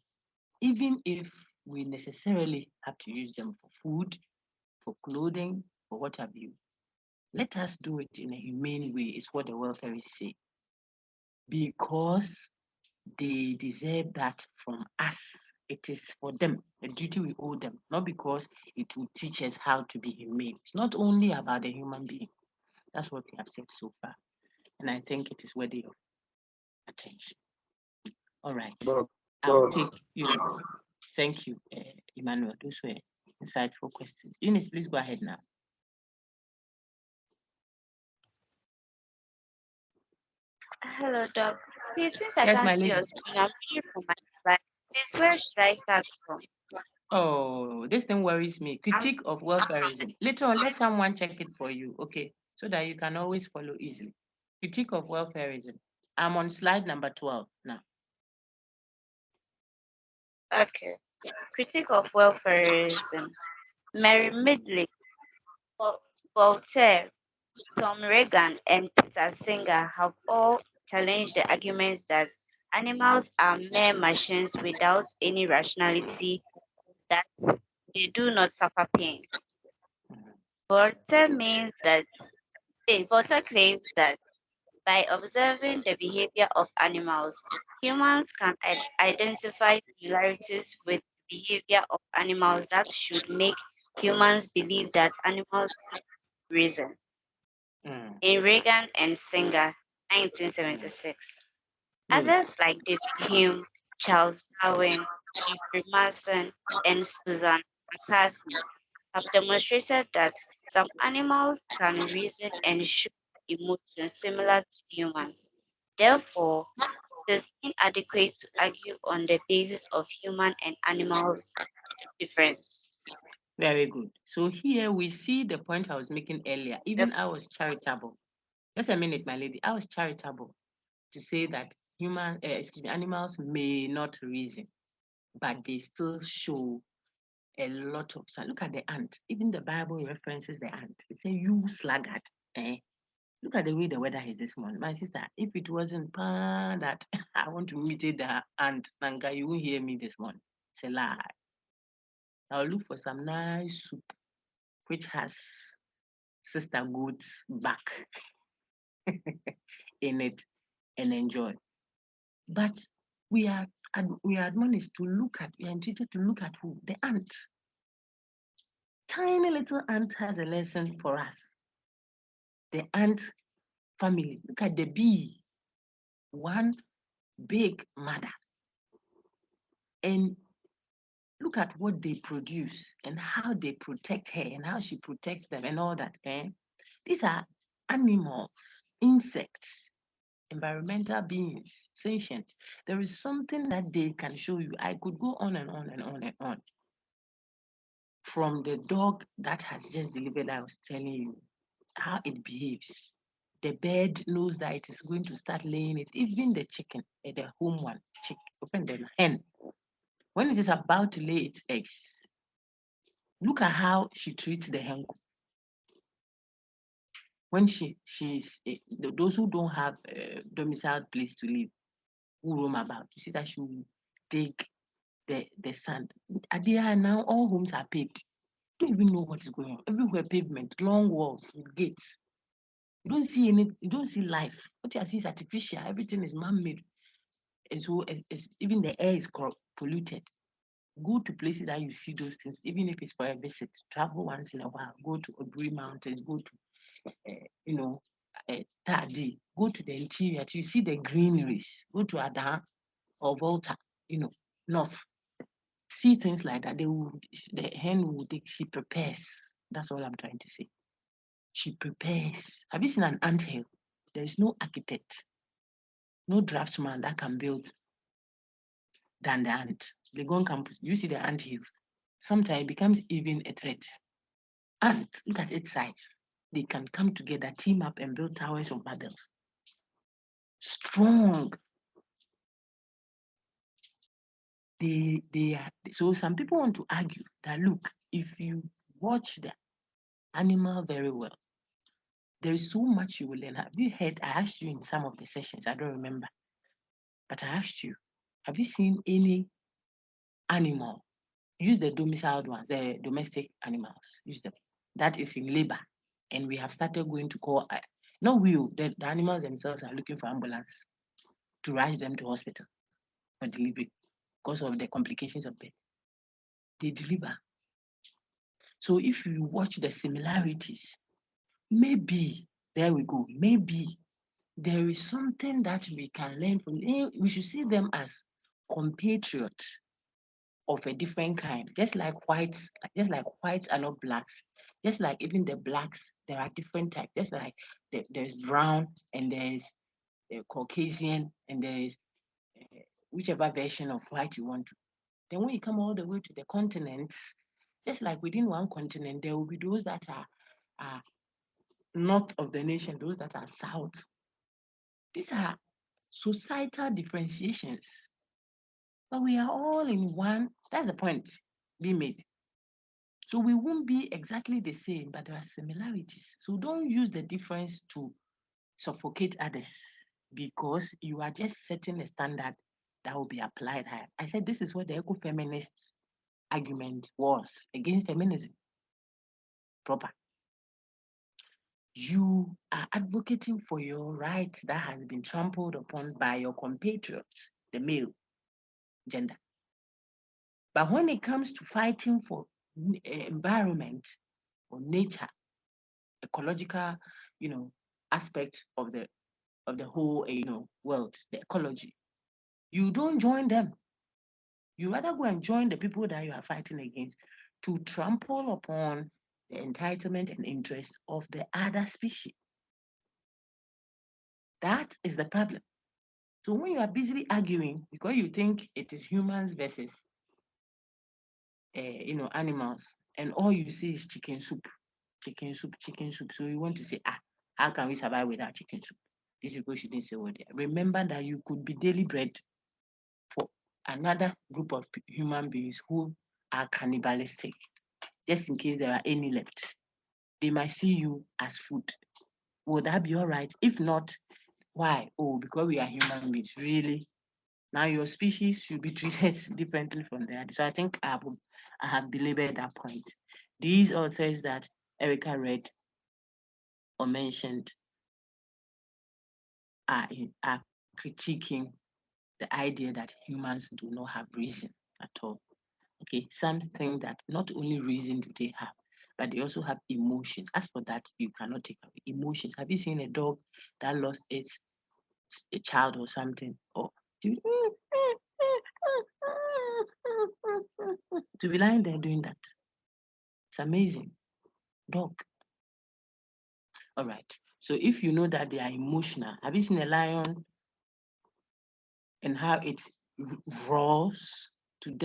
even if we necessarily have to use them for food, for clothing, for what have you. Let us do it in a humane way, is what the welfareists say, because they deserve that from us. It is for them, a duty we owe them, not because it will teach us how to be humane. It's not only about the human being. That's what we have said so far. And I think it is worthy of attention. All right. Doc, I'll Doc, take you. Thank you, Emmanuel. Those were insightful questions. Eunice, please go ahead now. Hello, Doc. Please, since I Yes, can't my see lady. your screen, I'm reading from my device. Please, where should I start from? Oh, this thing worries me. Critique of welfareism. Later on, let someone check it for you, okay? So that you can always follow easily. Critique of welfareism. I'm on slide number 12 now. Okay. Critique of welfareism. Mary Midley, Voltaire, Tom Reagan, and Peter Singer have all challenged the arguments that animals are mere machines without any rationality, that they do not suffer pain. Voltaire means that Voltaire claims that by observing the behavior of animals, humans can identify similarities with the behavior of animals that should make humans believe that animals reason. Mm. In Reagan and Singer, 1976. Good. Others like David Hume, Charles Darwin, Jeffrey Mason, and Susan McCarthy have demonstrated that some animals can reason and show emotions similar to humans. Therefore, it is inadequate to argue on the basis of human and animal difference. Very good. So here we see the point I was making earlier. Even I was charitable. Just a minute, my lady. I was charitable to say that animals may not reason, but they still show a lot of sign. Look at the ant. Even the Bible references the ant. It says, "You sluggard." Eh? Look at the way the weather is this morning. My sister, if it wasn't that I want to imitate the ant, Nanga, you won't hear me this morning. It's a lie. I'll look for some nice soup which has sister goat's back in it and enjoy. But we are admonished to look at, we are entreated to look at who? The ant. Tiny little ant has a lesson for us. The ant family. Look at the bee. One big mother. And look at what they produce and how they protect her and how she protects them and all that. Eh? These are animals, insects, environmental beings, sentient. There is something that they can show you. I could go on and on and on and on. From the dog that has just delivered, I was telling you how it behaves. The bird knows that it is going to start laying it. Even the chicken, the home one, open the hen, when it is about to lay its eggs, look at how she treats the hen. When those who don't have a domiciled place to live, who roam about, you see that she will take the sand. Adia, now all homes are paved. You don't even know what is going on. Everywhere pavement, long walls with gates. You don't see you don't see life. What you see is artificial. Everything is man-made. And so even the air is polluted. Go to places that you see those things, even if it's for a visit. Travel once in a while. Go to Oduri Mountains. Go to, Tadi. Go to the interior. You see the greeneries. Go to Adan or Volta. North. See things like that. The hen will take. She prepares. That's all I'm trying to say. She prepares. Have you seen an anthill? There is no architect, no draftsman that can build than the ant. Legon campus, you see the ant hills. Sometimes it becomes even a threat. Ants, look at its size. They can come together, team up, and build towers of Babels. Strong. They are. So some people want to argue that look, if you watch the animal very well, there is so much you will learn. Have you heard? I asked you in some of the sessions. I don't remember, but I asked you. Have you seen any animal? Use the domiciled ones, the domestic animals. Use them. That is in labor. And we have started going to call, no, the animals themselves are looking for ambulance to rush them to hospital for delivery because of the complications of birth. They deliver. So if you watch the similarities, maybe, there we go, maybe there is something that we can learn from. We should see them as compatriots of a different kind, just like whites are not blacks, just like even the blacks, there are different types, just like there's brown and there's Caucasian and there's whichever version of white you want to. Then when you come all the way to the continents, just like within one continent, there will be those that are north of the nation, those that are south. These are societal differentiations, but we are all in one. That's the point being made. So we won't be exactly the same, but there are similarities. So don't use the difference to suffocate others because you are just setting a standard that will be applied higher. I said this is what the ecofeminists argument was against feminism proper. You are advocating for your rights that has been trampled upon by your compatriots, the male gender. But when it comes to fighting for environment or nature, ecological, aspect of the whole, world, the ecology, you don't join them. You rather go and join the people that you are fighting against to trample upon the entitlement and interest of the other species. That is the problem. So when you are busily arguing because you think it is humans versus animals, and all you see is chicken soup, chicken soup, chicken soup. So you want to say, how can we survive without chicken soup? These people shouldn't say what they are. Remember that you could be daily bread for another group of human beings who are cannibalistic, just in case there are any left. They might see you as food. Would that be all right? If not, why? Oh, because we are human beings. Really? Now your species should be treated differently from the other. So I think I have belabored that point. These authors that Erica read or mentioned are critiquing the idea that humans do not have reason at all. Okay, something that not only reason do they have, but they also have emotions. As for that, you cannot take away emotions. Have you seen a dog that lost a child or something? Or to be lying there doing that. It's amazing. Dog. All right. So if you know that they are emotional, have you seen a lion and how it roars to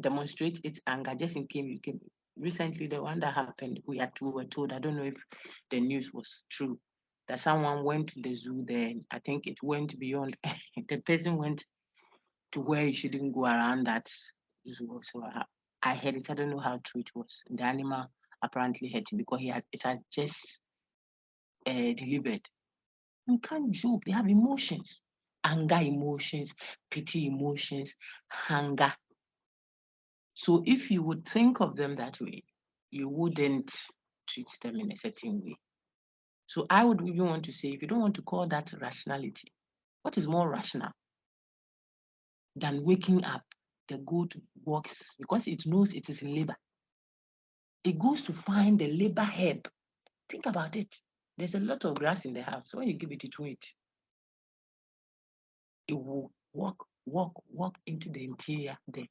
demonstrate its anger? Just in case you came recently, the one that happened, we were told, I don't know if the news was true, that someone went to the zoo there. And I think it went beyond, the person went to where you shouldn't go around that zoo. So I heard it, I don't know how true it was. The animal apparently hurt him because it had just delivered. You can't joke. They have emotions, anger emotions, pity emotions, hunger. So if you would think of them that way, you wouldn't treat them in a certain way. So I would even want to say, if you don't want to call that rationality, what is more rational than waking up, the goat walks because it knows it is in labor. It goes to find the labor herb. Think about it. There's a lot of grass in the house. So when you give it, it will eat. It will walk into the interior there.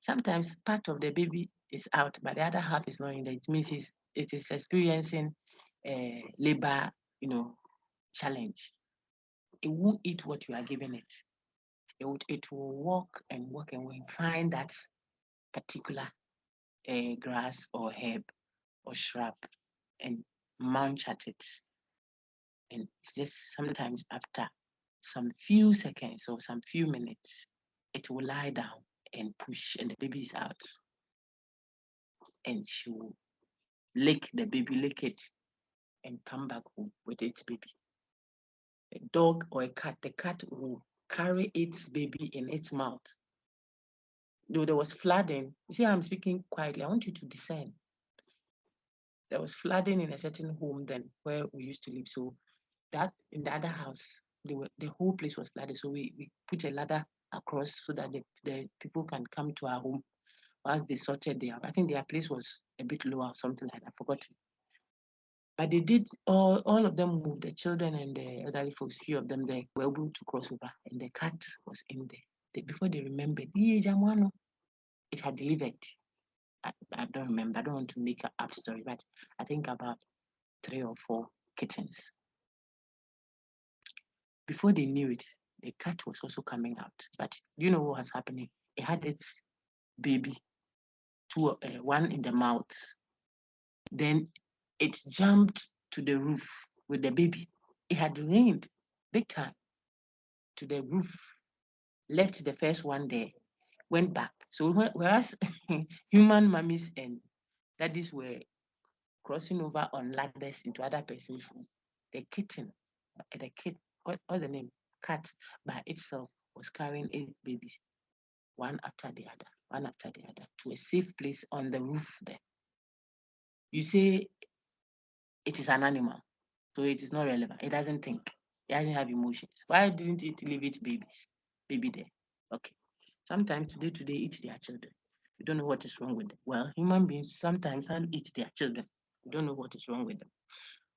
Sometimes part of the baby is out, but the other half is not in there. It means it is experiencing labor, challenge. It won't eat what you are giving it. It will walk and find that particular grass or herb or shrub and munch at it. And it's just sometimes after some few seconds or some few minutes, it will lie down and push, and the baby is out. And she will lick it, and come back home with its baby. A dog or a cat, the cat will carry its baby in its mouth. Though there was flooding, you see, I'm speaking quietly. I want you to discern. There was flooding in a certain home then where we used to live. So that in the other house, the whole place was flooded. So we put a ladder across so that the people can come to our home once they sorted their. I think their place was a bit lower or something like that. I forgot. But they did all of them moved, the children and the elderly folks, few of them they were able to cross over, and the cat was in there. Before they remembered, "Yeah, Jamwano," it had delivered. I don't remember. I don't want to make an up story, but I think about 3 or 4 kittens. Before they knew it, the cat was also coming out. But do you know what was happening? It had its baby, one in the mouth. Then it jumped to the roof with the baby. It had rained big time to the roof, left the first one there, went back. So whereas human mummies and daddies were crossing over on ladders into other person's room, the kitten, what's the name? Cat by itself was carrying 8 babies, one after the other, to a safe place on the roof there. You say it is an animal, so it is not relevant. It doesn't think. It doesn't have emotions. Why didn't it leave its baby there? Okay. Sometimes today eat their children. You don't know what is wrong with them. Well, human beings sometimes eat their children. You don't know what is wrong with them.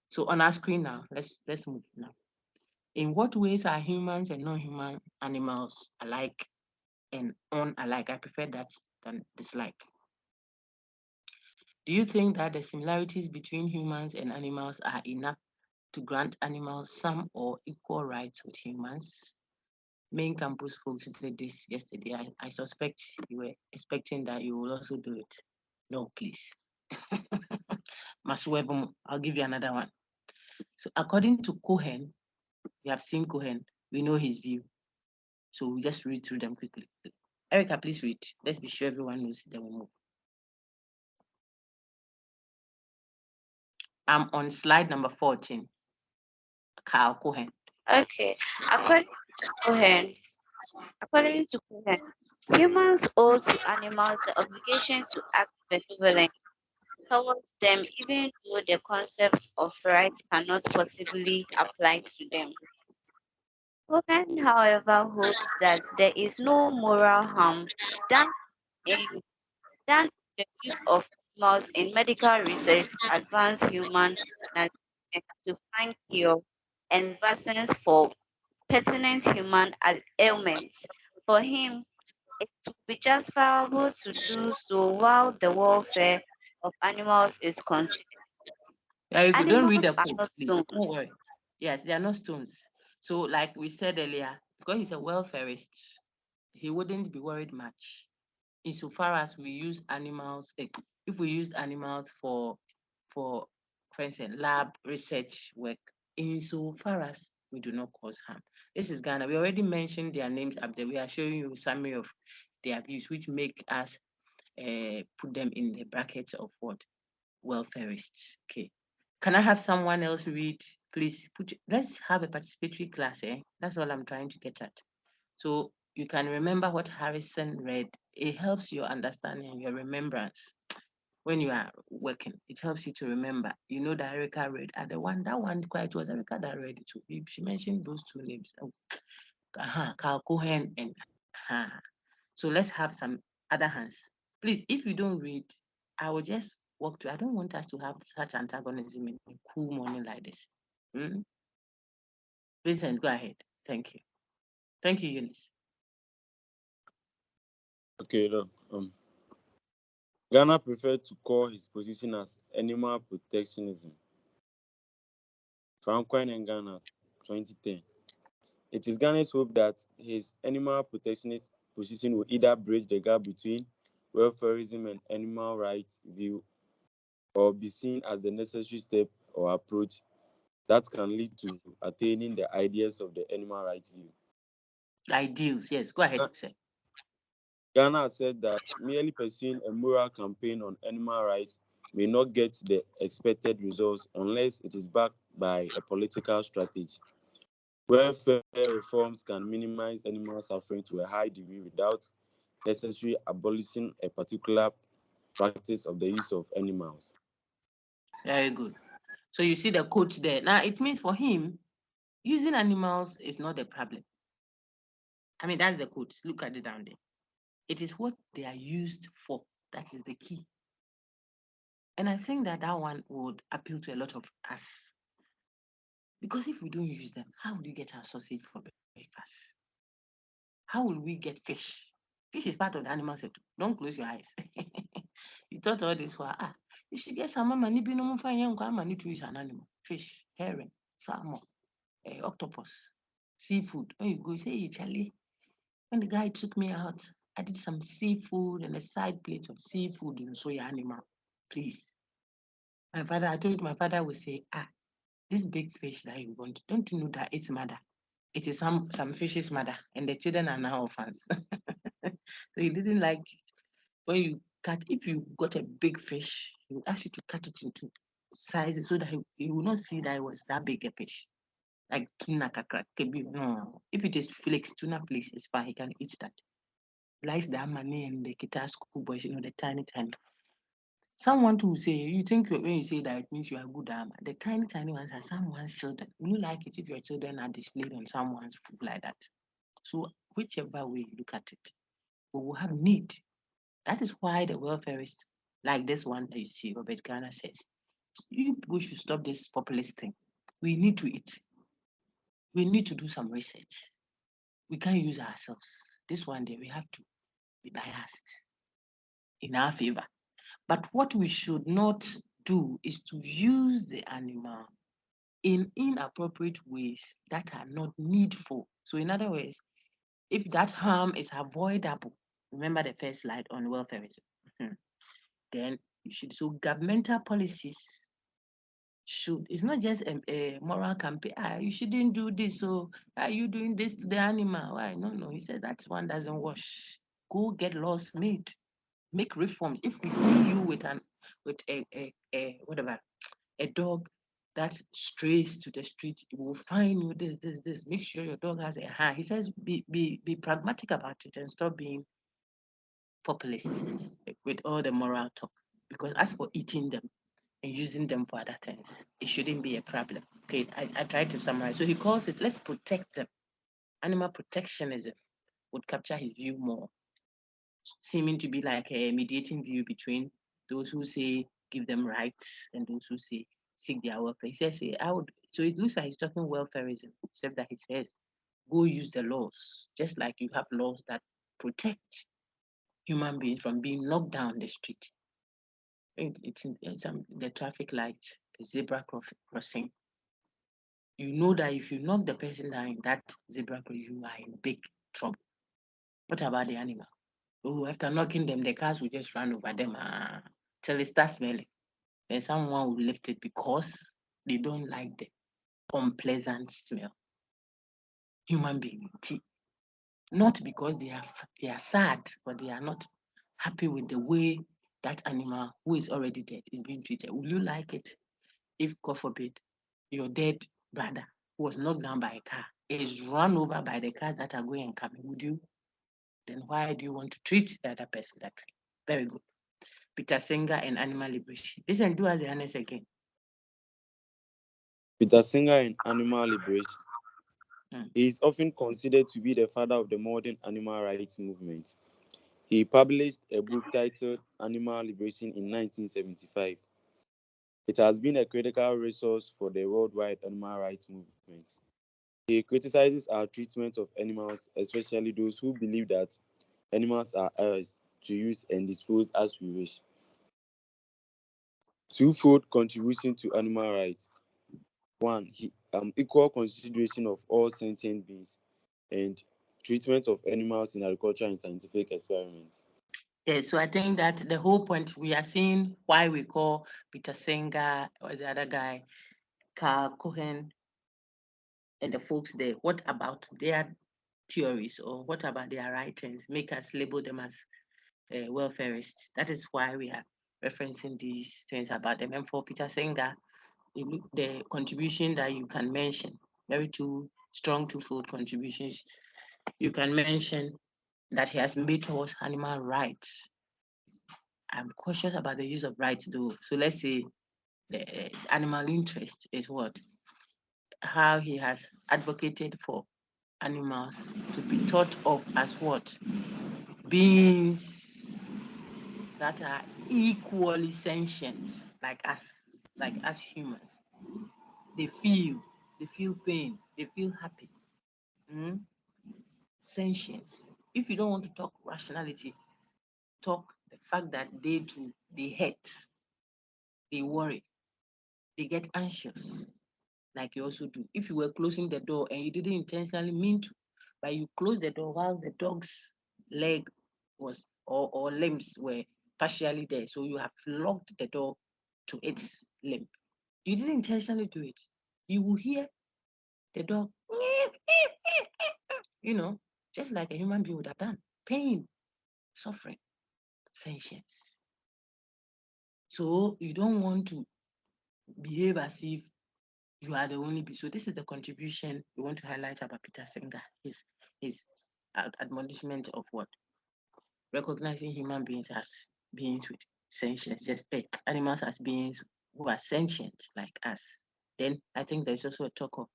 So on our screen now, let's move now. In what ways are humans and non-human animals alike and unalike? I prefer that than dislike. Do you think that the similarities between humans and animals are enough to grant animals some or equal rights with humans? Main campus folks did this yesterday. I suspect you were expecting that you will also do it. No, please. I'll give you another one. So according to Cohen, we have seen Cohen, we know his view. So we just read through them quickly. Erica, please read. Let's be sure everyone knows it, then we move. I'm on slide number 14. Carl Cohen. Okay. Cohen, according to Cohen, humans owe to animals the obligation to act benevolent towards them, even though the concept of rights cannot possibly apply to them. Cohen, however, holds that there is no moral harm done in done the use of animals in medical research to advance human knowledge and to find cure and vaccines for pertinent human ailments. For him, it would be justifiable to do so while the welfare of animals is considered. Very good. Don't read Animals the are quote, not please. stones. Don't worry. Yes, they are not stones. So, like we said earlier, because he's a welfarist, he wouldn't be worried much insofar as we use animals. If we use animals for instance, lab research work, insofar as we do not cause harm. This is Ghana. We already mentioned their names up there. We are showing you a summary of their views, which make us put them in the brackets of what? Welfarists. Okay. Can I have someone else read? Please let's have a participatory class, eh? That's all I'm trying to get at. So you can remember what Harrison read. It helps your understanding and your remembrance when you are working. It helps you to remember. You know that Erica read. That one quite was Erica that read it too. She mentioned those 2 names. Oh, Carl Cohen and So let's have some other hands. Please, if you don't read, I will just walk to. I don't want us to have such antagonism in a cool morning like this. Hmm? Vincent, go ahead. Thank you. Thank you, Eunice. Okay, look. Ghana preferred to call his position as animal protectionism. Francois and Ghana, 2010. It is Ghana's hope that his animal protectionist position will either bridge the gap between welfarism and animal rights view or be seen as the necessary step or approach that can lead to attaining the ideas of the animal rights view. Ideals, yes. Go ahead, sir. Ghana said that merely pursuing a moral campaign on animal rights may not get the expected results unless it is backed by a political strategy. Welfare reforms can minimize animal suffering to a high degree without necessarily abolishing a particular practice of the use of animals. Very good. So you see the quote there. Now it means for him, using animals is not a problem. I mean, that's the quote. Look at it down there. It is what they are used for. That is the key. And I think that that one would appeal to a lot of us. Because if we don't use them, how will you get our sausage for breakfast? How will we get fish? Fish is part of the animal sector. Don't close your eyes. You thought all this was, you should get some money, be no more fine, money to use an animal. Fish, herring, salmon, octopus, seafood. When you go, you say, hey, Charlie, when the guy took me out, I did some seafood and a side plate of seafood and soy animal. Please. I told my father would say, this big fish that you want, don't you know that it's mother? It is some fish's mother, and the children are now orphans. So he didn't like it. When you cut, if you got a big fish, he will ask you to cut it into sizes so that he will not see that it was that big a fish. Like tuna kakra, kebi. No. If it is flakes, tuna flakes is fine. He can eat that. Likes the money and the guitar school boys, the tiny, tiny. Someone to say, you think when you say that it means you are good armor. The tiny, tiny ones are someone's children. Will you like it if your children are displayed on someone's food like that? So whichever way you look at it, we will have need. That is why the welfareists, like this one that you see, Robert Garner says, you people should stop this populist thing. We need to eat. We need to do some research. We can't use ourselves. This one day we have to be biased in our favor. But what we should not do is to use the animal in inappropriate ways that are not needful. So, in other words, if that harm is avoidable, remember the first slide on welfareism, then you should. So, governmental policies should, it's not just a moral campaign. You shouldn't do this. So, are you doing this to the animal? Why? No, no. He said that one doesn't wash. Go get laws made, make reforms. If we see you with a whatever, a dog that strays to the street, we will find you this. Make sure your dog has a hand. He says be pragmatic about it and stop being populist with all the moral talk. Because as for eating them and using them for other things, it shouldn't be a problem. Okay, I tried to summarize. So he calls it, let's protect them. Animal protectionism would capture his view more, seeming to be like a mediating view between those who say give them rights and those who say seek their welfare. He says, I would, so it looks like he's talking welfareism, except that he says, go use the laws, just like you have laws that protect human beings from being knocked down the street. It's the traffic light, the zebra crossing. You know that if you knock the person down in that zebra crossing, you are in big trouble. What about the animal? Oh, after knocking them, the cars will just run over them till it starts smelling. Then someone will lift it because they don't like the unpleasant smell. Human being, not because they are sad, but they are not happy with the way that animal who is already dead is being treated. Will you like it if, God forbid, your dead brother who was knocked down by a car is run over by the cars that are going and coming? Would you? Then why do you want to treat the other person that way? Very good. Peter Singer and animal liberation. Listen, do as the honest again. Peter Singer in Animal Liberation. Mm. He is often considered to be the father of the modern animal rights movement. He published a book titled Animal Liberation in 1975. It has been a critical resource for the worldwide animal rights movement. He criticizes our treatment of animals, especially those who believe that animals are ours to use and dispose as we wish. Twofold contribution to animal rights. One, equal consideration of all sentient beings, and treatment of animals in agriculture and scientific experiments. Yeah, so I think that the whole point we are seeing why we call Peter Singer or the other guy, Carl Cohen, and the folks there. What about their theories or what about their writings make us label them as welfareists? That is why we are referencing these things about them. And for Peter Singer, the contribution that you can mention, very two strong twofold contributions. You can mention that he has made towards animal rights. I'm cautious about the use of rights though. So let's say the animal interest is what? How he has advocated for animals to be thought of as what? Beings that are equally sentient, like as humans. They feel pain, they feel happy. Sentience. If you don't want to talk rationality, talk the fact that they too, they hate, they worry, they get anxious, like you also do. If you were closing the door and you didn't intentionally mean to, but you closed the door while the dog's leg was or limbs were partially there, so you have locked the door to its limb. You didn't intentionally do it. You will hear the dog, just like a human being would have done. Pain, suffering, sentience. So you don't want to behave as if you are the only being. So this is the contribution we want to highlight about Peter Singer. His admonishment of what? Recognizing human beings as beings with sentience, just animals as beings who are sentient like us. Then I think there's also a talk of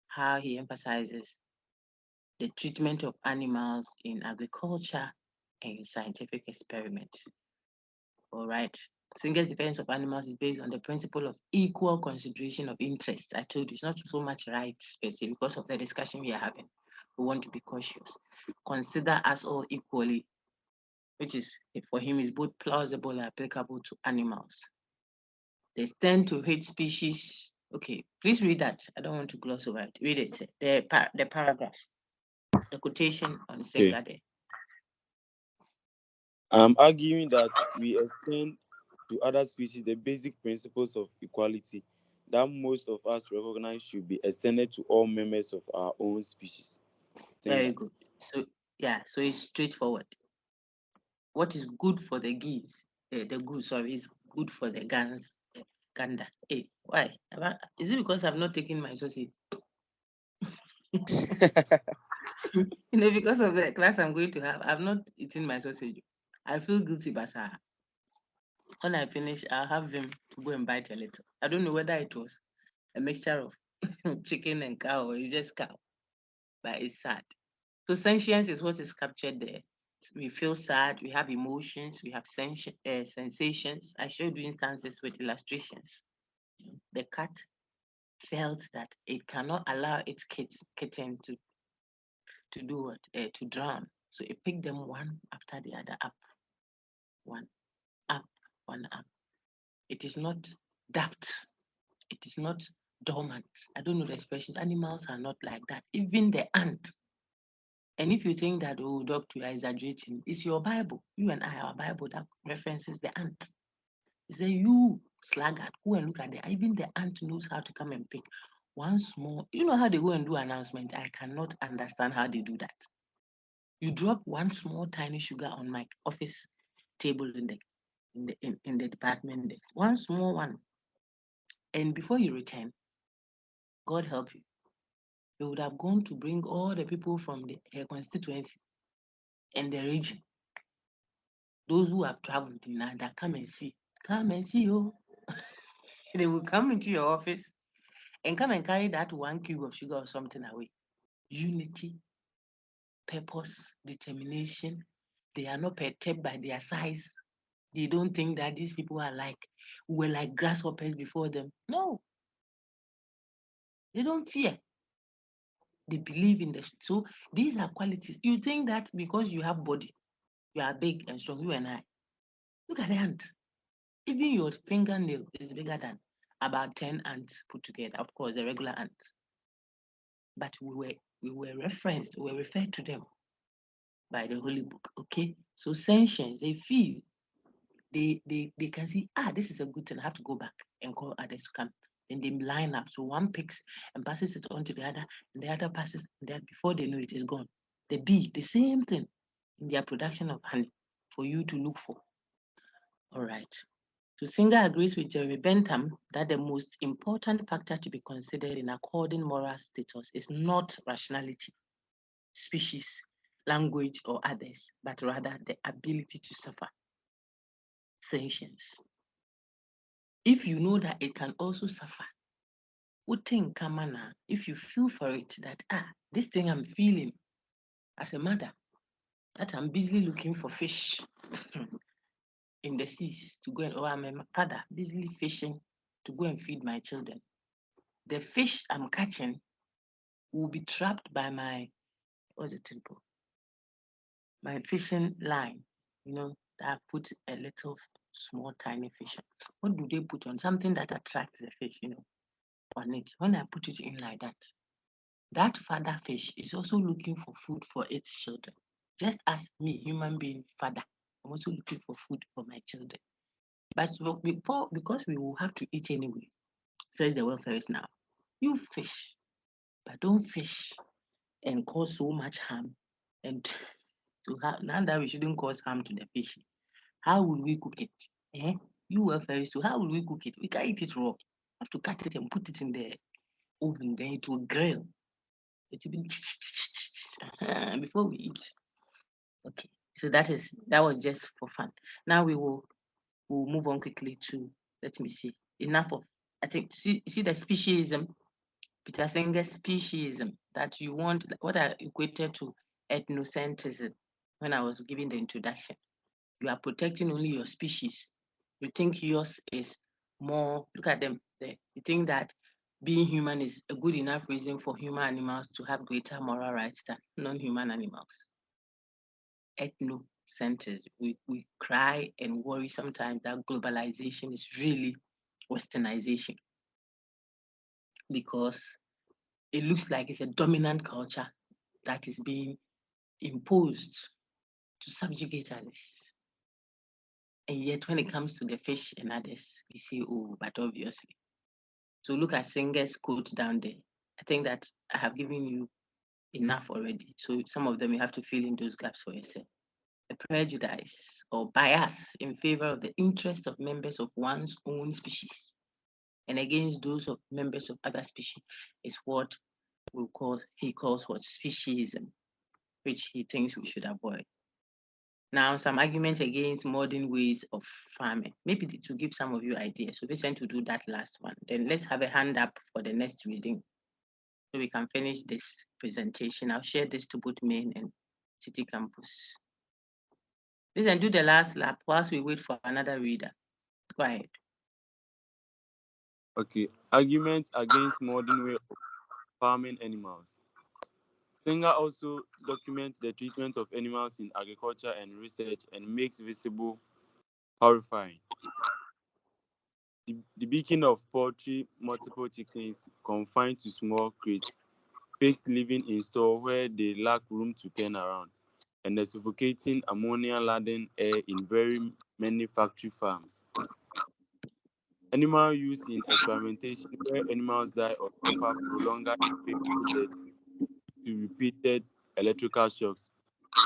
how he emphasizes the treatment of animals in agriculture and scientific experiment. All right. Singer's defense of animals is based on the principle of equal consideration of interests. I told you it's not so much rights per se because of the discussion we are having. We want to be cautious. Consider us all equally, which is for him is both plausible and applicable to animals. They tend to hate species. Okay, please read that. I don't want to gloss over it. Read it. The paragraph, the quotation on Singer there. I'm arguing that we extend to other species the basic principles of equality that most of us recognize should be extended to all members of our own species. Very good. So so it's straightforward. What is good for the geese, is good for the gander. Hey, why? Is it because I've not taken my sausage? Because of the class I'm going to have, I've not eaten my sausage. I feel guilty, Basa. When I finish, I'll have him to go and bite a little. I don't know whether it was a mixture of chicken and cow or it's just cow, but it's sad. So sentience is what is captured there. We feel sad, we have emotions, we have sensations. I showed you instances with illustrations. The cat felt that it cannot allow its kitten to do what? To drown. So it picked them one after the other up. One up, one up. It is not daft. It is not dormant. I don't know the expressions. Animals are not like that. Even the ant. And if you think that, oh, doctor, you are exaggerating, it's your Bible. You and I, our Bible that references the ant. He said, you sluggard, go and look at the even the ant knows how to come and pick one small. You know how they go and do announcement? I cannot understand how they do that. You drop one small tiny sugar on my office table in the department there. One small one. And before you return, God help you. You would have gone to bring all the people from the constituency and the region. Those who have traveled in that come and see. Come and see, oh. They will come into your office and come and carry that 1 cube of sugar or something away. Unity, purpose, determination. They are not perturbed by their size. They don't think that these people are we're like grasshoppers before them. No. They don't fear. They believe in this. So these are qualities. You think that because you have body, you are big and strong, you and I. Look at the ant. Even your fingernail is bigger than about 10 ants put together. Of course, the regular ant. But we were referenced, we were referred to them by the Holy Book. Okay. So sentience, they feel, they can see, this is a good thing. I have to go back and call others to come. Then they line up. So one picks and passes it on to the other, and the other passes, and then before they know it is gone. The bee, the same thing in their production of honey for you to look for. All right. So Singer agrees with Jeremy Bentham that the most important factor to be considered in according moral status is not rationality, species, language, or others, but rather the ability to suffer. Sentience. If you know that it can also suffer, if you feel for it, that this thing I'm feeling as a mother, that I'm busily looking for fish in the seas to go and, or I'm a father busily fishing to go and feed my children. The fish I'm catching will be trapped by my, what's it called? My fishing line, that I put a little small tiny fish. What do they put on? Something that attracts the fish, on it. When I put it in like that father fish is also looking for food for its children. Just as me, human being father, I'm also looking for food for my children. But because we will have to eat anyway, says the welfare is now. You fish, but don't fish and cause so much harm. And now that we shouldn't cause harm to the fish, how will we cook it? You welfare, so how will we cook it? We can't eat it raw. We have to cut it and put it in the oven, then it will grill. It will be before we eat. Okay, so that was just for fun. Now we'll move on quickly to, let me see, enough of, I think, see the speciesism, Peter Singer's speciesism, that you want, what I equated to ethnocentrism when I was giving the introduction. You are protecting only your species. You think yours is more, look at them there. You think that being human is a good enough reason for human animals to have greater moral rights than non-human animals. Ethnocentrism. We cry and worry sometimes that globalization is really westernization, because it looks like it's a dominant culture that is being imposed to subjugate others. And yet when it comes to the fish and others, we say, oh, but obviously. So look at Singer's quote down there. I think that I have given you enough already. So some of them you have to fill in those gaps for yourself. A prejudice or bias in favor of the interests of members of one's own species and against those of members of other species is what he calls what speciesism, which he thinks we should avoid. Now, some arguments against modern ways of farming, maybe to give some of you ideas. So Vincent to do that last one. Then let's have a hand up for the next reading so we can finish this presentation. I'll share this to both main and City Campus. Listen, do the last lap whilst we wait for another reader. Go ahead. Okay. Argument against modern way of farming animals. Singer also documents the treatment of animals in agriculture and research and makes visible horrifying. The beaking of poultry, multiple chickens confined to small crates, pigs living in store where they lack room to turn around, and the suffocating ammonia-laden air in very many factory farms. Animal use in experimentation where animals die or suffer prolonged painful death to repeated electrical shocks,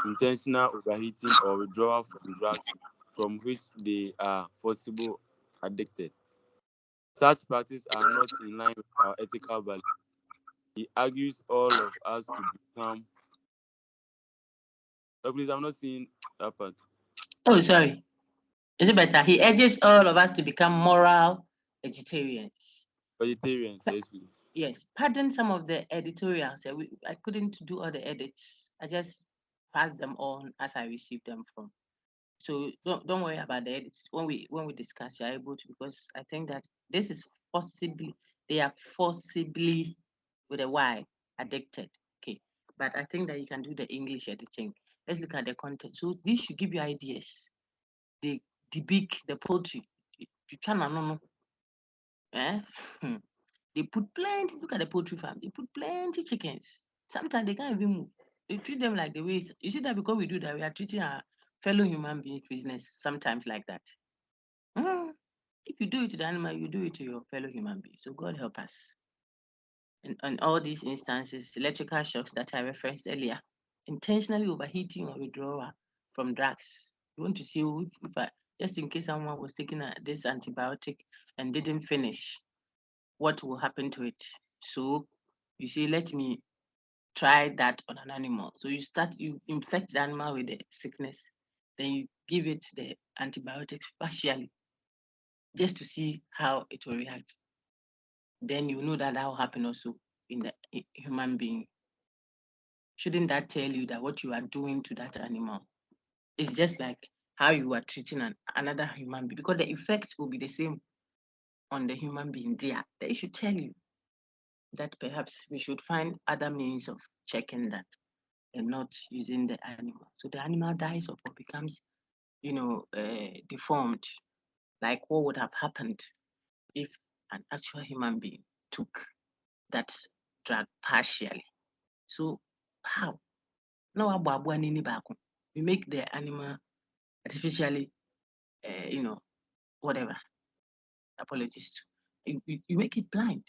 intentional overheating or withdrawal from drugs from which they are forcibly addicted. Such practices are not in line with our ethical values. He argues all of us to become. Oh, please, I'm not seeing that part. Oh, sorry. Is it better? He urges all of us to become moral vegetarians. Vegetarians, yes, please. Yes, pardon some of the editorials. I couldn't do all the edits. I just passed them on as I received them from. So don't worry about the edits. When we discuss, you're able to, because I think that this is they are forcibly with a Y addicted. Okay. But I think that you can do the English editing. Let's look at the content. So this should give you ideas. The poultry. You can eh? They put plenty, look at the poultry farm, they put plenty chickens. Sometimes they can't even move. They treat them like the way, you see that because we do that, we are treating our fellow human being business sometimes like that. If you do it to the animal, you do it to your fellow human being. So God help us. And on all these instances, electrical shocks that I referenced earlier, intentionally overheating or withdrawal from drugs. You want to see just in case someone was taking this antibiotic and didn't finish, what will happen to it? So you say, let me try that on an animal. So you infect the animal with the sickness, then you give it the antibiotics partially just to see how it will react. Then you know that will happen also in the human being. Shouldn't that tell you that what you are doing to that animal is just like how you are treating another human being? Because the effect will be the same on the human being there. They should tell you that perhaps we should find other means of checking that and not using the animal. So the animal dies or becomes, deformed, like what would have happened if an actual human being took that drug partially. So how? Now, we make the animal artificially, whatever. Apologies. You make it blind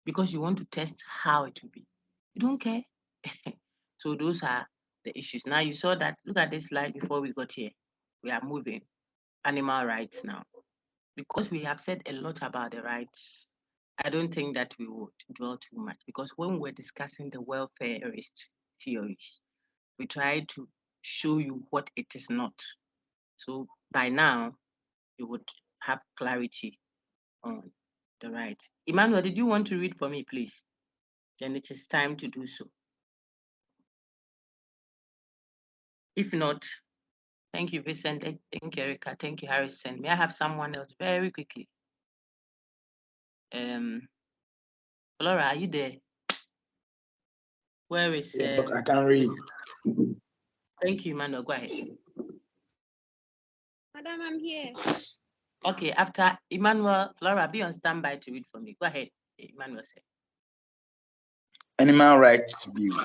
because you want to test how it will be. You don't care. So those are the issues. Now you saw that. Look at this slide before we got here. We are moving animal rights now. Because we have said a lot about the rights, I don't think that we would dwell too much because when we're discussing the welfareist theories, we try to show you what it is not. So by now, you would have clarity on the rights. Emmanuel, did you want to read for me, please? Then it is time to do so. If not, thank you, Vincent. Thank you, Erica. Thank you, Harrison. May I have someone else very quickly? Laura, are you there? Where is? Yeah, I can read. Thank you, Emmanuel. Go ahead. Madam, I'm here. Okay, after Emmanuel, Laura, be on standby to read for me. Go ahead, Emmanuel. Say. Animal rights view.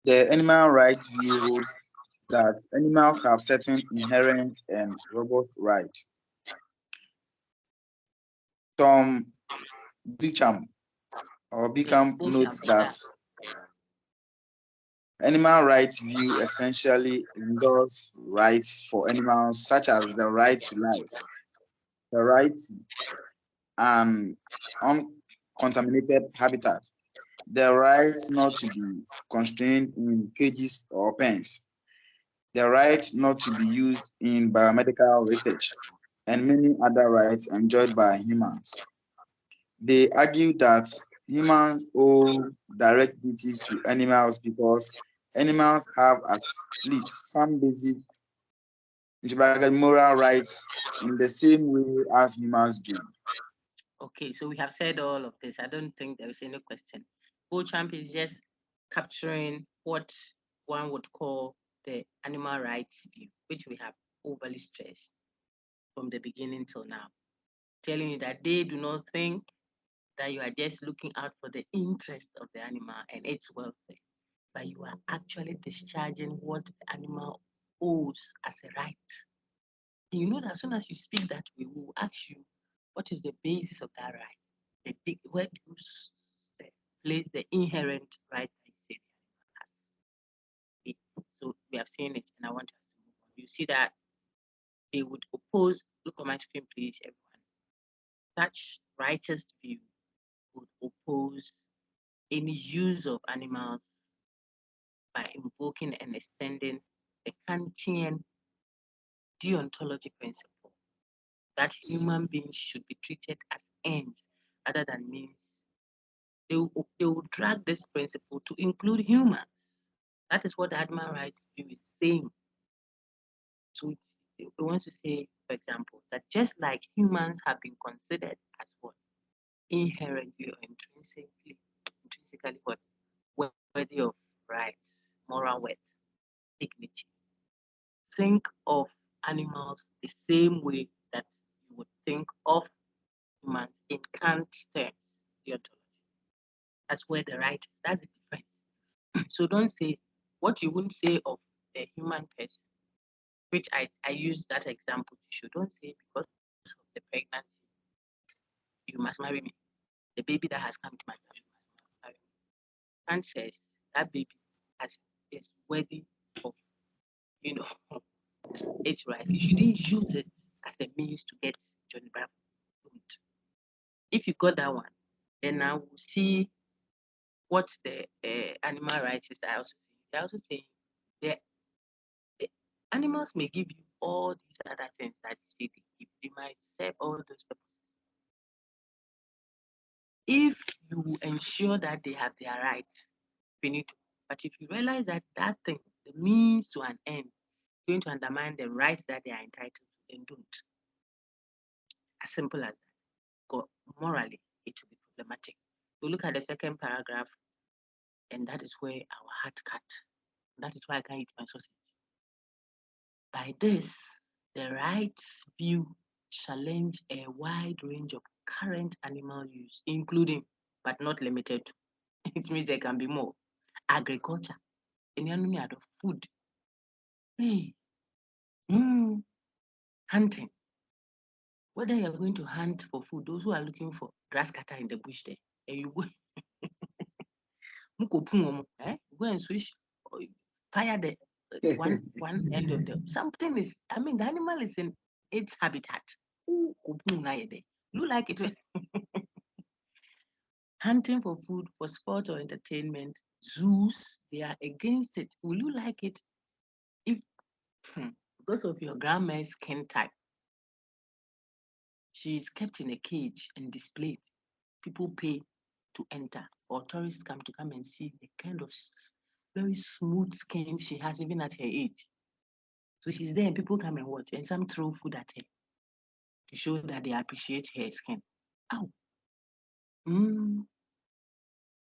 The animal rights view holds that animals have certain inherent and robust rights. Tom Beecham notes that animal rights view essentially endorse rights for animals such as the right to life, the right to an uncontaminated habitat, the right not to be constrained in cages or pens, the right not to be used in biomedical research, and many other rights enjoyed by humans. They argue that humans owe direct duties to animals because animals have at least some basic moral rights in the same way as humans do. Okay, so we have said all of this. I don't think there is any question. Beauchamp is just capturing what one would call the animal rights view, which we have overly stressed from the beginning till now, telling you that they do not think that you are just looking out for the interest of the animal and its welfare, but you are actually discharging what the animal owes as a right. And you know that as soon as you speak that way, we will ask you, what is the basis of that right? Where do you place the inherent right that you say the animal has? So we have seen it, and I want us to move on. You see that they would oppose, look on my screen, please, everyone. Such rightist view would oppose any use of animals by invoking and extending the Kantian deontology principle that human beings should be treated as ends rather than means. They will drag this principle to include humans. That is what the animal rights view is saying. So it wants to say, for example, that just like humans have been considered as what inherently or intrinsically what worthy of rights, moral worth, dignity. Think of animals the same way that you would think of humans in Kant's terms, deontology. That's where the right is. That's the difference. So don't say what you wouldn't say of a human person, which I use that example to show. Don't say because of the pregnancy, you must marry me. The baby that has come to my family must marry me. Kant says that baby is worthy of, It's right. You shouldn't use it as a means to get Johnny Bravo. Don't. If you got that one, then I will see what the animal rights is. I also say. They also say the animals may give you all these other things that you say they give. They might serve all those purposes. If you ensure that they have their rights, finito. But if you realize that that thing, the means to an end, is going to undermine the rights that they are entitled to, then don't. As simple as that. Because morally, it will be problematic. So look at the second paragraph, and that is where our heart cut. That is why I can't eat my sausage. By this, the rights view challenge a wide range of current animal use, including but not limited to. It means there can be more. Agriculture, any of food, hey, hunting. Whether you're going to hunt for food, those who are looking for grass cutter in the bush there, and you go, go and switch, fire the one end of the something is. I mean, the animal is in its habitat. You like it? Hunting for food, for sport or entertainment, zoos, they are against it. Will you like it if because of your grandma's skin type, she is kept in a cage and displayed? People pay to enter, or tourists come and see the kind of very smooth skin she has, even at her age. So she's there and people come and watch, and some throw food at her to show that they appreciate her skin. Oh,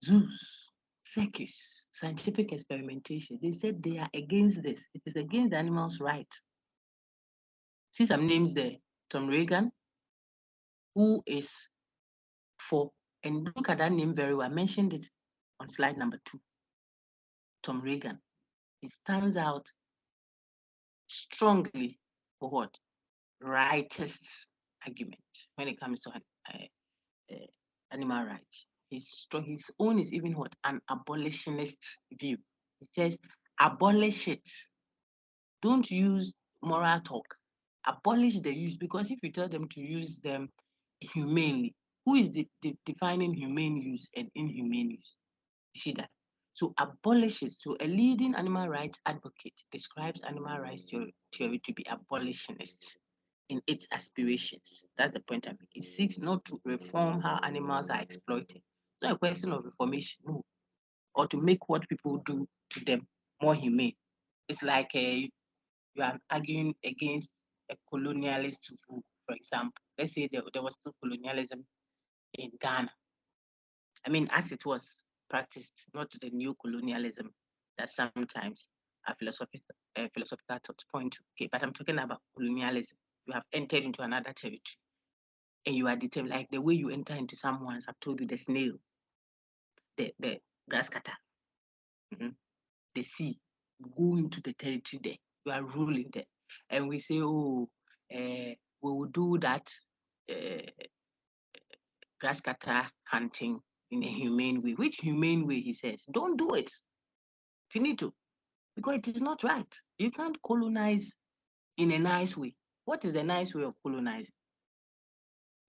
zoos, circus, scientific experimentation. They said they are against this. It is against the animals' right. See some names there. Tom Reagan, who is for, and look at that name very well. I mentioned it on slide number 2. Tom Reagan. He stands out strongly for what? Rightist argument when it comes to animal rights. His own is even what? An abolitionist view. He says, abolish it. Don't use moral talk. Abolish the use, because if you tell them to use them humanely, who is defining humane use and inhumane use? You see that? So abolish it. So a leading animal rights advocate describes animal rights theory to be abolitionist in its aspirations. That's the point I'm making. It seeks not to reform how animals are exploited. It's not a question of reformation, no, or to make what people do to them more humane. It's like you are arguing against a colonialist rule, for example. Let's say there was still colonialism in Ghana. I mean, as it was practiced, not the new colonialism that sometimes a philosophical thoughts point to. Okay, but I'm talking about colonialism. You have entered into another territory, and you are determined, like the way you enter into someone's. I've told you the snail, the grass cutter, the sea, go into the territory there. You are ruling there, and we say, oh, we will do that grass cutter hunting in a humane way. Which humane way? He says, don't do it. Finito. Because it is not right. You can't colonize in a nice way. What is the nice way of colonizing?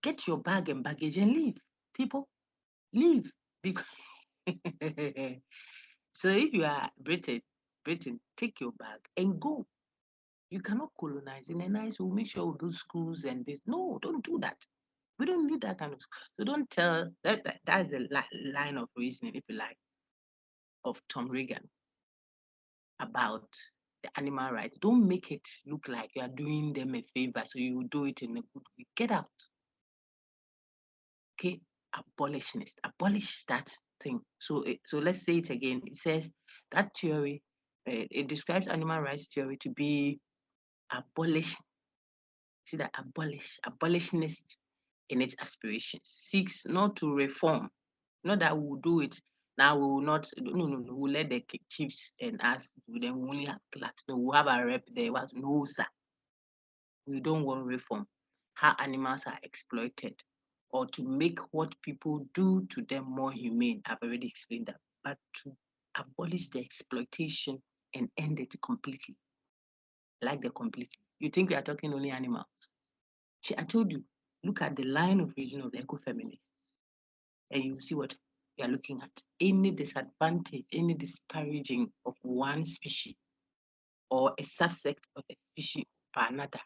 Get your bag and baggage and leave. People, leave. Because so if you are Britain, take your bag and go. You cannot colonize in a nice way. We'll make sure we build schools and this. No, don't do that. We don't need that kind of. So don't tell that's the line of reasoning, if you like, of Tom Reagan about the animal rights. Don't make it look like you are doing them a favor, so you do it in a good way. Get out. Okay, abolitionist, abolish that thing. So let's say it again. It says that theory, it describes animal rights theory to be abolish. See that abolitionist in its aspirations, seeks not to reform, not that we'll do it now. We will not. No. We'll let the chiefs and us do them. We only have clerks. No, we'll have a rep there. Was no, sir. We don't want reform. How animals are exploited, or to make what people do to them more humane. I've already explained that. But to abolish the exploitation and end it completely. like the completely. You think we are talking only animals? I told you, look at the line of reason of the ecofeminists, and you see what we are looking at. Any disadvantage, any disparaging of one species or a subset of a species by another.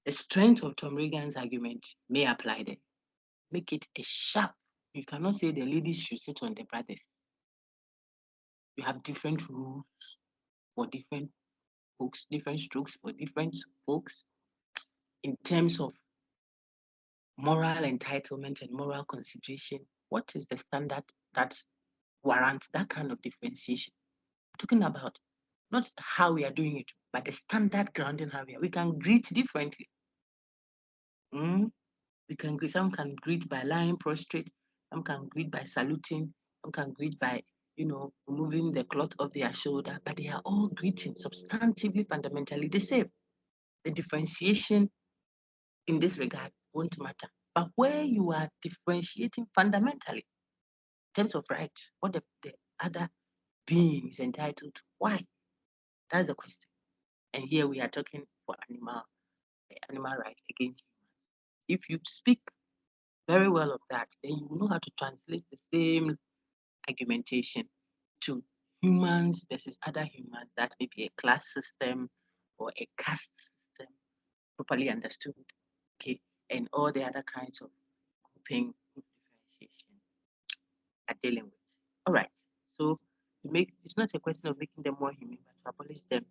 The strength of Tom Reagan's argument may apply there. Make it a sharp. You cannot say the ladies should sit on the brothers. You have different rules for different folks, different strokes for different folks in terms of moral entitlement and moral consideration. What is the standard that warrants that kind of differentiation? I'm talking about not how we are doing it, but the standard grounding how we are. We can greet differently. We can greet. Some can greet by lying prostrate. Some can greet by saluting. Some can greet by, removing the cloth off their shoulder. But they are all greeting substantively, fundamentally the same. The differentiation in this regard won't matter. But where you are differentiating fundamentally in terms of rights, what the other being is entitled to, why? That's the question. And here we are talking for animal rights against humans. If you speak very well of that, then you know how to translate the same argumentation to humans versus other humans. That may be a class system or a caste system, properly understood, okay, and all the other kinds of grouping, group differentiation are dealing with. All right, so it's not a question of making them more human, but to abolish them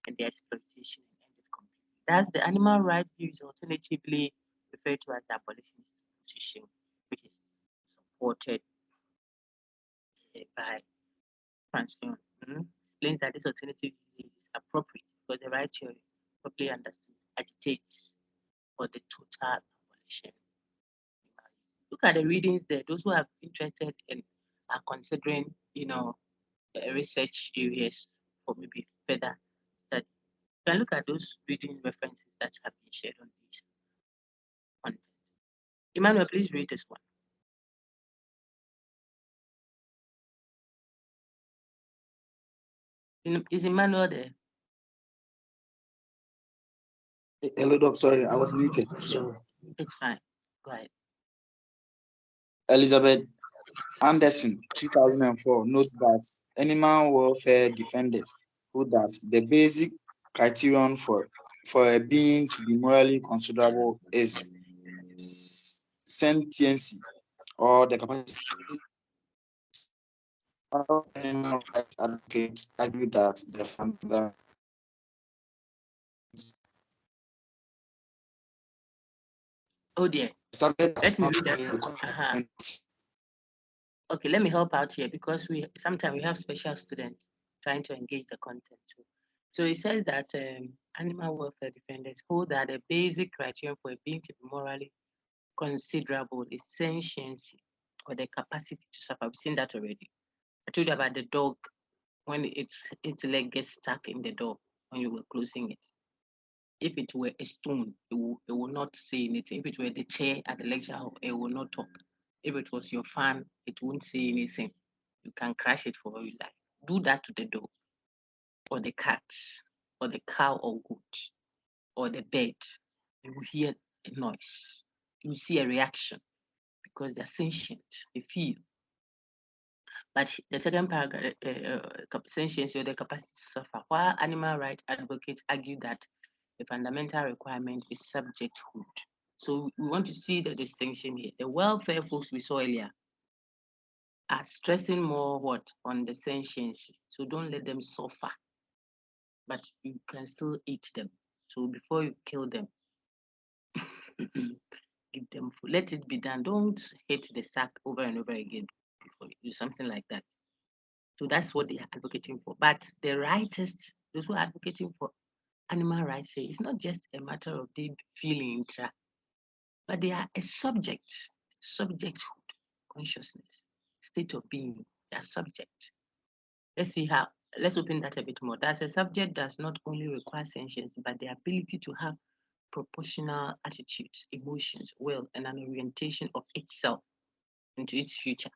and their exploitation and end it completely. That's the animal rights view is alternatively referred to as the abolitionist position, which is supported by Francione. Explains that this alternative is appropriate because the right theory, properly understood, agitates for the total abolition. Look at the readings there. Those who are interested in are considering, research areas for maybe further study. You can look at those reading references that have been shared on this content. Emmanuel, please read this one. Is Emmanuel there? Hello, Doc. Sorry, I was muted. Sorry. It's fine. Go ahead. Elizabeth Anderson, 2004, notes that animal welfare defenders hold that the basic criterion for a being to be morally considerable is sentiency or the capacity. Animal rights advocates argue that the fundamental. Oh dear. Let me read that. Okay, let me help out here because sometimes we have special students trying to engage the content too. So it says that animal welfare defenders hold that the basic criterion for a being to be morally considerable is sentiency or the capacity to suffer. We've seen that already. I told you about the dog when its leg gets stuck in the door when you were closing it. If it were a stone, it will not say anything. If it were the chair at the lecture hall, it will not talk. If it was your fan, it won't say anything. You can crash it for all you like. Do that to the dog, or the cat, or the cow or goat, or the bird. You will hear a noise. You see a reaction because they're sentient. They feel. But the second paragraph, sentiency or the capacity to suffer, while animal rights advocates argue that the fundamental requirement is subjecthood. So we want to see the distinction here. The welfare folks we saw earlier are stressing more what on the sentiency. So don't let them suffer, but you can still eat them. So before you kill them, give them food. Let it be done. Don't hit the sack over and over again before you do something like that. So that's what they are advocating for. But the righteous, those who are advocating for animal rights, say it's not just a matter of they feeling but they are a subjecthood, consciousness, state of being. They are subject. Let's open that a bit more. That's a subject does not only require sentience, but the ability to have proportional attitudes, emotions, will, and an orientation of itself into its future.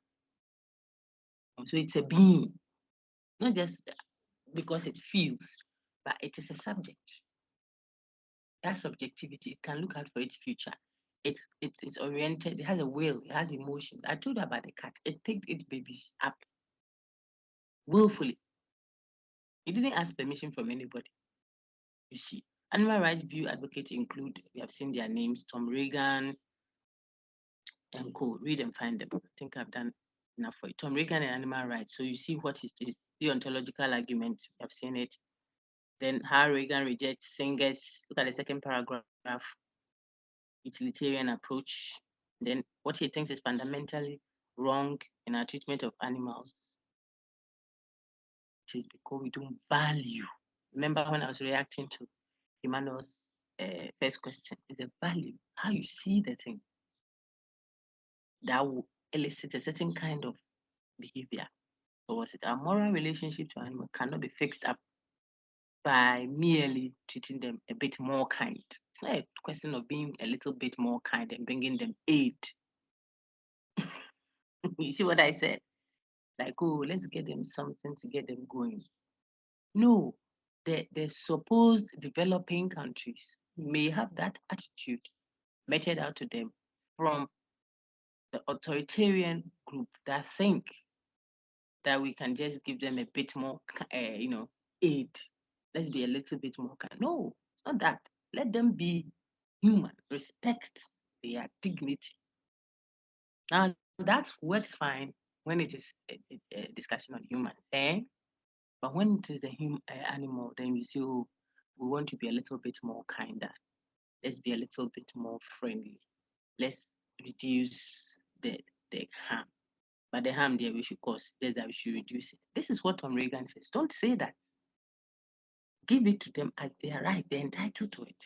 So it's a being, not just because it feels. but it is a subject. That subjectivity, it can look out for its future. It's oriented, it has a will, it has emotions. I told you about the cat. It picked its babies up willfully. It didn't ask permission from anybody. You see, animal rights view advocates include, we have seen their names, Tom Regan and co. Read and find them. I think I've done enough for it. Tom Regan and animal rights. So you see what is the ontological argument. We have seen it. Then how Regan rejects Singer's, look at the second paragraph, utilitarian approach. Then what he thinks is fundamentally wrong in our treatment of animals. It is because we don't value. Remember when I was reacting to Emmanuel's first question, is the value, how you see the thing that will elicit a certain kind of behavior towards it. Our moral relationship to animals cannot be fixed up by merely treating them a bit more kind. It's not a question of being a little bit more kind and bringing them aid. You see what I said? Like, oh, let's get them something to get them going. No, the supposed developing countries may have that attitude meted out to them from the authoritarian group that think that we can just give them a bit more, aid. Let's be a little bit more kind. No, it's not that. Let them be human. Respect their dignity. Now, that works fine when it is a discussion on humans, eh? But when it is the animal, then you say, oh, we want to be a little bit more kinder. Let's be a little bit more friendly. Let's reduce the harm. But the harm there we should cause, that we should reduce it. This is what Tom Regan says. Don't say that. Give it to them as their right. They're entitled to it.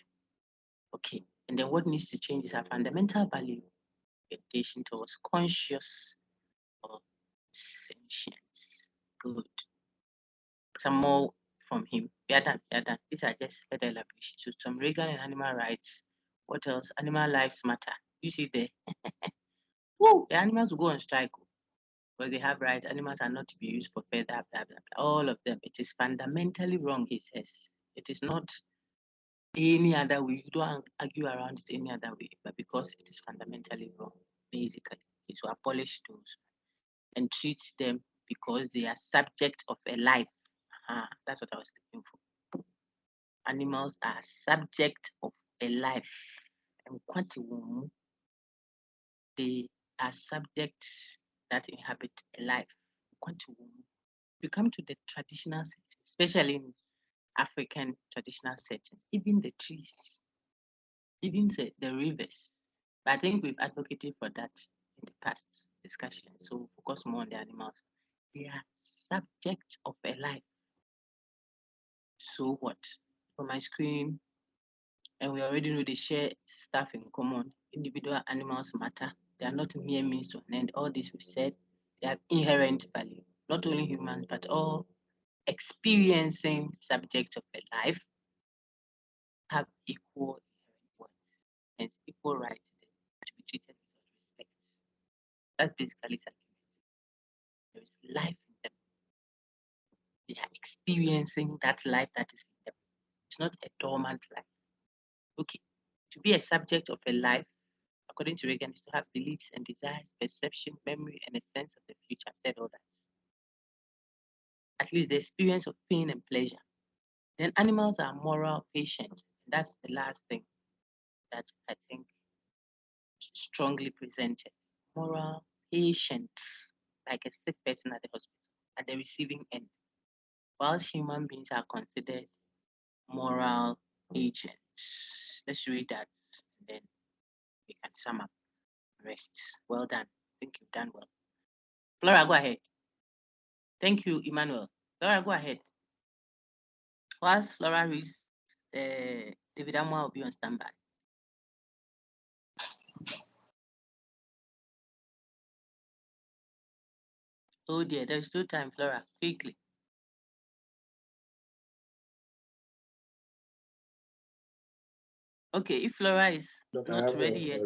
Okay. And then what needs to change is our fundamental value, orientation towards conscious or sentience. Good. Some more from him. We are done. These are just further elaborations. So Tom Regan and animal rights. What else? Animal lives matter. You see there. Woo! The animals will go on strike. Because they have rights, animals are not to be used for further, blah, blah, blah. All of them. It is fundamentally wrong, he says. It is not any other way. You don't argue around it any other way, but because it is fundamentally wrong, basically. Is to abolish those and treat them because they are subject of a life. That's what I was looking for. Animals are subject of a life. And they are subjects that inhabit a life. You come to the traditional settings, especially in African traditional settings, even the trees, even the rivers. But I think we've advocated for that in the past discussion. So focus more on the animals. They are subjects of a life. So what? For my screen, and we already know they share stuff in common. Individual animals matter. They are not mere means to an end. All this we said, they have inherent value. Not only humans, but all experiencing subjects of a life have equal inherent worth, hence equal right to be treated with respect. That's basically it. There is life in them. They are experiencing that life that is in them. It's not a dormant life. Okay, to be a subject of a life, according to Regan, is to have beliefs and desires, perception, memory, and a sense of the future. I said all that. At least the experience of pain and pleasure. Then animals are moral, patient. That's the last thing that I think strongly presented. Moral, patience, like a sick person at the hospital, at the receiving end. Whilst human beings are considered moral agents. Let's read that and then we can sum up. Rest. Well done. I think you've done well. Flora, go ahead. Thank you, Emmanuel. Flora, go ahead. Whilst Flora reads, David Amwa will be on standby. Oh dear, there's still time, Flora. Quickly. Okay, if Flora is Look, I not have ready yet,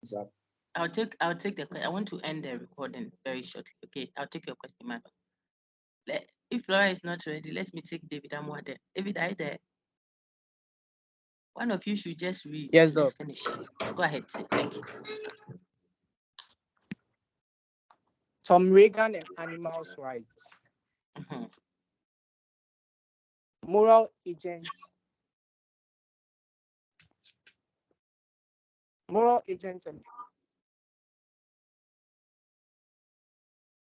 WhatsApp. I'll take the question. I want to end the recording very shortly. Okay, I'll take your question, Emmanuel. If Flora is not ready, let me take David Amwa there. David, are you there? One of you should just read. Yes, Let's Doc. finish. Go ahead, sir. Thank you. Tom Reagan and animals' rights. Mhm. Moral agents. Moral agents and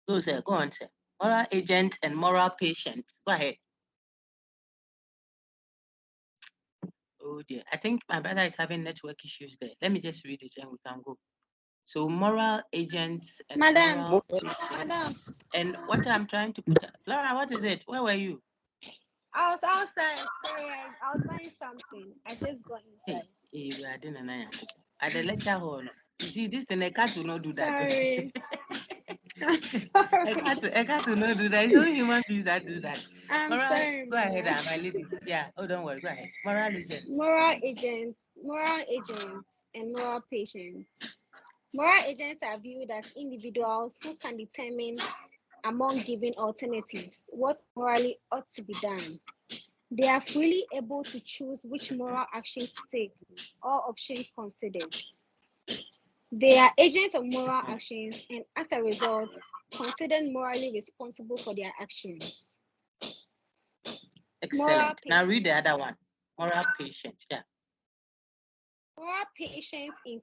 Go, sir. Go on, sir. Moral agent and moral patient. Go ahead. Oh dear. I think my brother is having network issues there. Let me just read it and we can go. So moral agents and Madam. moral Madam. patients. And what I'm trying to put, Laura, what is it? Where were you? I was outside. Sorry, I was buying something. I just got inside. Hey, we are doing at the lecture hall. You see, this thing, a cat will not do that. Sorry. I'm A sorry. cat will not do that. It's only human beings that do that. I'm Moral, sorry, go ahead, Mama. my lady. Yeah. Oh, don't worry. Go ahead. Moral agents. Moral agents, and moral patients. Moral agents are viewed as individuals who can determine, among given alternatives, what morally ought to be done. They are freely able to choose which moral action to take, all options considered. They are agents of moral actions and, as a result, considered morally responsible for their actions. Excellent. Now read the other one. Moral patient. Yeah. Moral patients in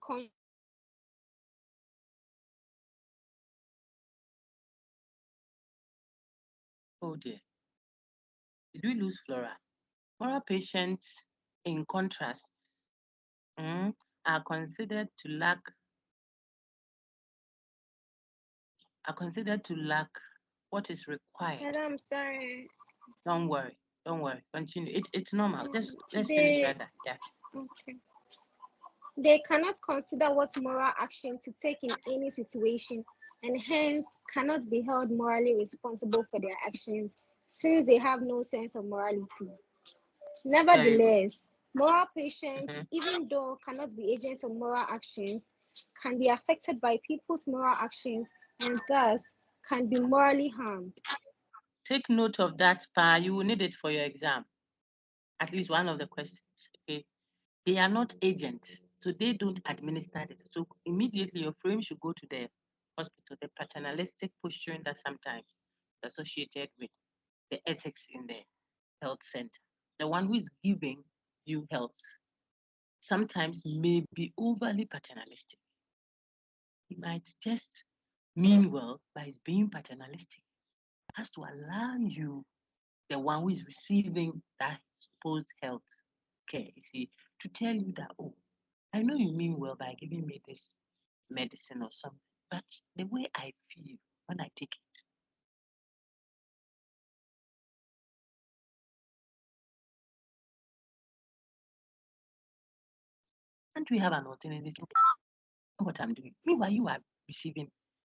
Oh dear. Did we lose Flora? Moral patients, in contrast, are considered to lack what is required. Madam, sorry. Don't worry. Continue. It's normal. Let's finish They rather. Yeah. okay. They cannot consider what moral action to take in any situation, and hence cannot be held morally responsible for their actions, since they have no sense of morality. Nevertheless, moral patients, even though cannot be agents of moral actions, can be affected by people's moral actions and thus can be morally harmed. Take note of that, Pa. You will need it for your exam. At least one of the questions. Okay. They are not agents, so they don't administer it. So immediately your frame should go to the hospital, the paternalistic posturing that sometimes is associated with the ethics in the health center. The one who is giving you health sometimes may be overly paternalistic. He might just mean well, but he's being paternalistic. Has to allow you, the one who is receiving that supposed health care, you see, to tell you that, oh, I know you mean well by giving me this medicine or something, but the way I feel when I take it, can't we have an alternative? What I'm doing. Meanwhile, you are receiving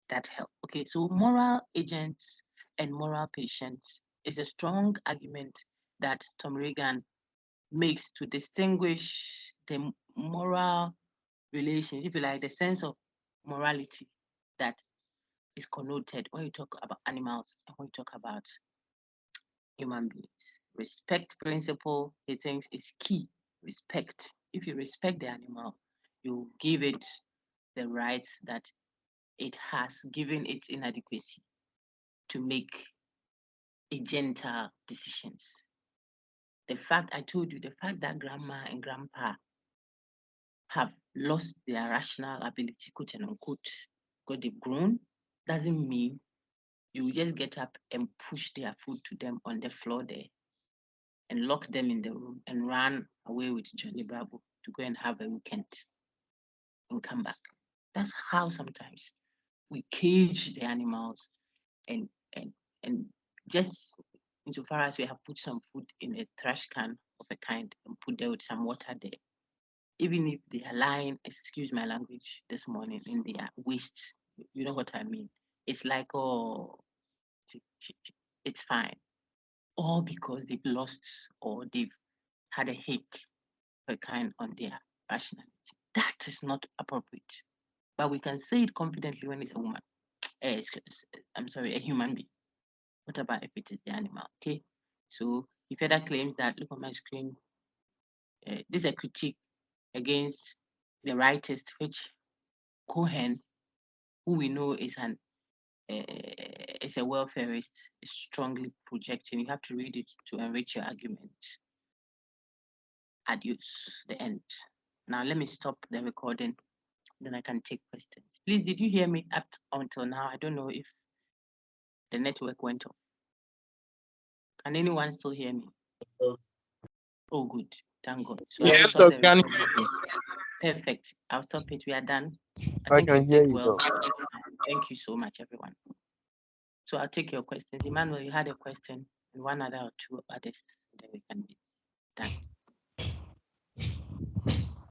that help. Okay, so moral agents and moral patients is a strong argument that Tom Reagan makes to distinguish the moral relation, if you like, the sense of morality that is connoted when you talk about animals and when you talk about human beings. Respect principle, he thinks, is key. Respect. If you respect the animal, you give it the rights that it has, given its inadequacy to make gentle decisions. The fact I told you, the fact that grandma and grandpa have lost their rational ability, quote and unquote, because they've grown, doesn't mean you just get up and push their food to them on the floor there and lock them in the room and run away with Johnny Bravo to go and have a weekend and come back. That's how sometimes we cage the animals and and and just insofar as we have put some food in a trash can of a kind and put there with some water there, even if they are lying, excuse my language, this morning in their waste, you know what I mean? It's like, oh, it's fine. All because they've lost or they've had a hick of a kind on their rationality. That is not appropriate. But we can say it confidently when it's a woman. I'm sorry, a human being. What about if it is the animal? Okay. So he further claims that, look on my screen, this is a critique against the rightist, which Cohen, who we know is a welfarist, is strongly projecting. You have to read it to enrich your argument. Adios, the end. Now let me stop the recording, then I can take questions. Please, did you hear me up until now? I don't know if the network went off. Can anyone still hear me? Oh, good. Thank God. So I'll Yes, stop Dr. the Gani. recording. Perfect. I'll stop it. We are done. I I think we can hear did you, well. though. Thank you so much, everyone. So I'll take your questions. Emmanuel, you had a question, and one other or two others, then we can be done.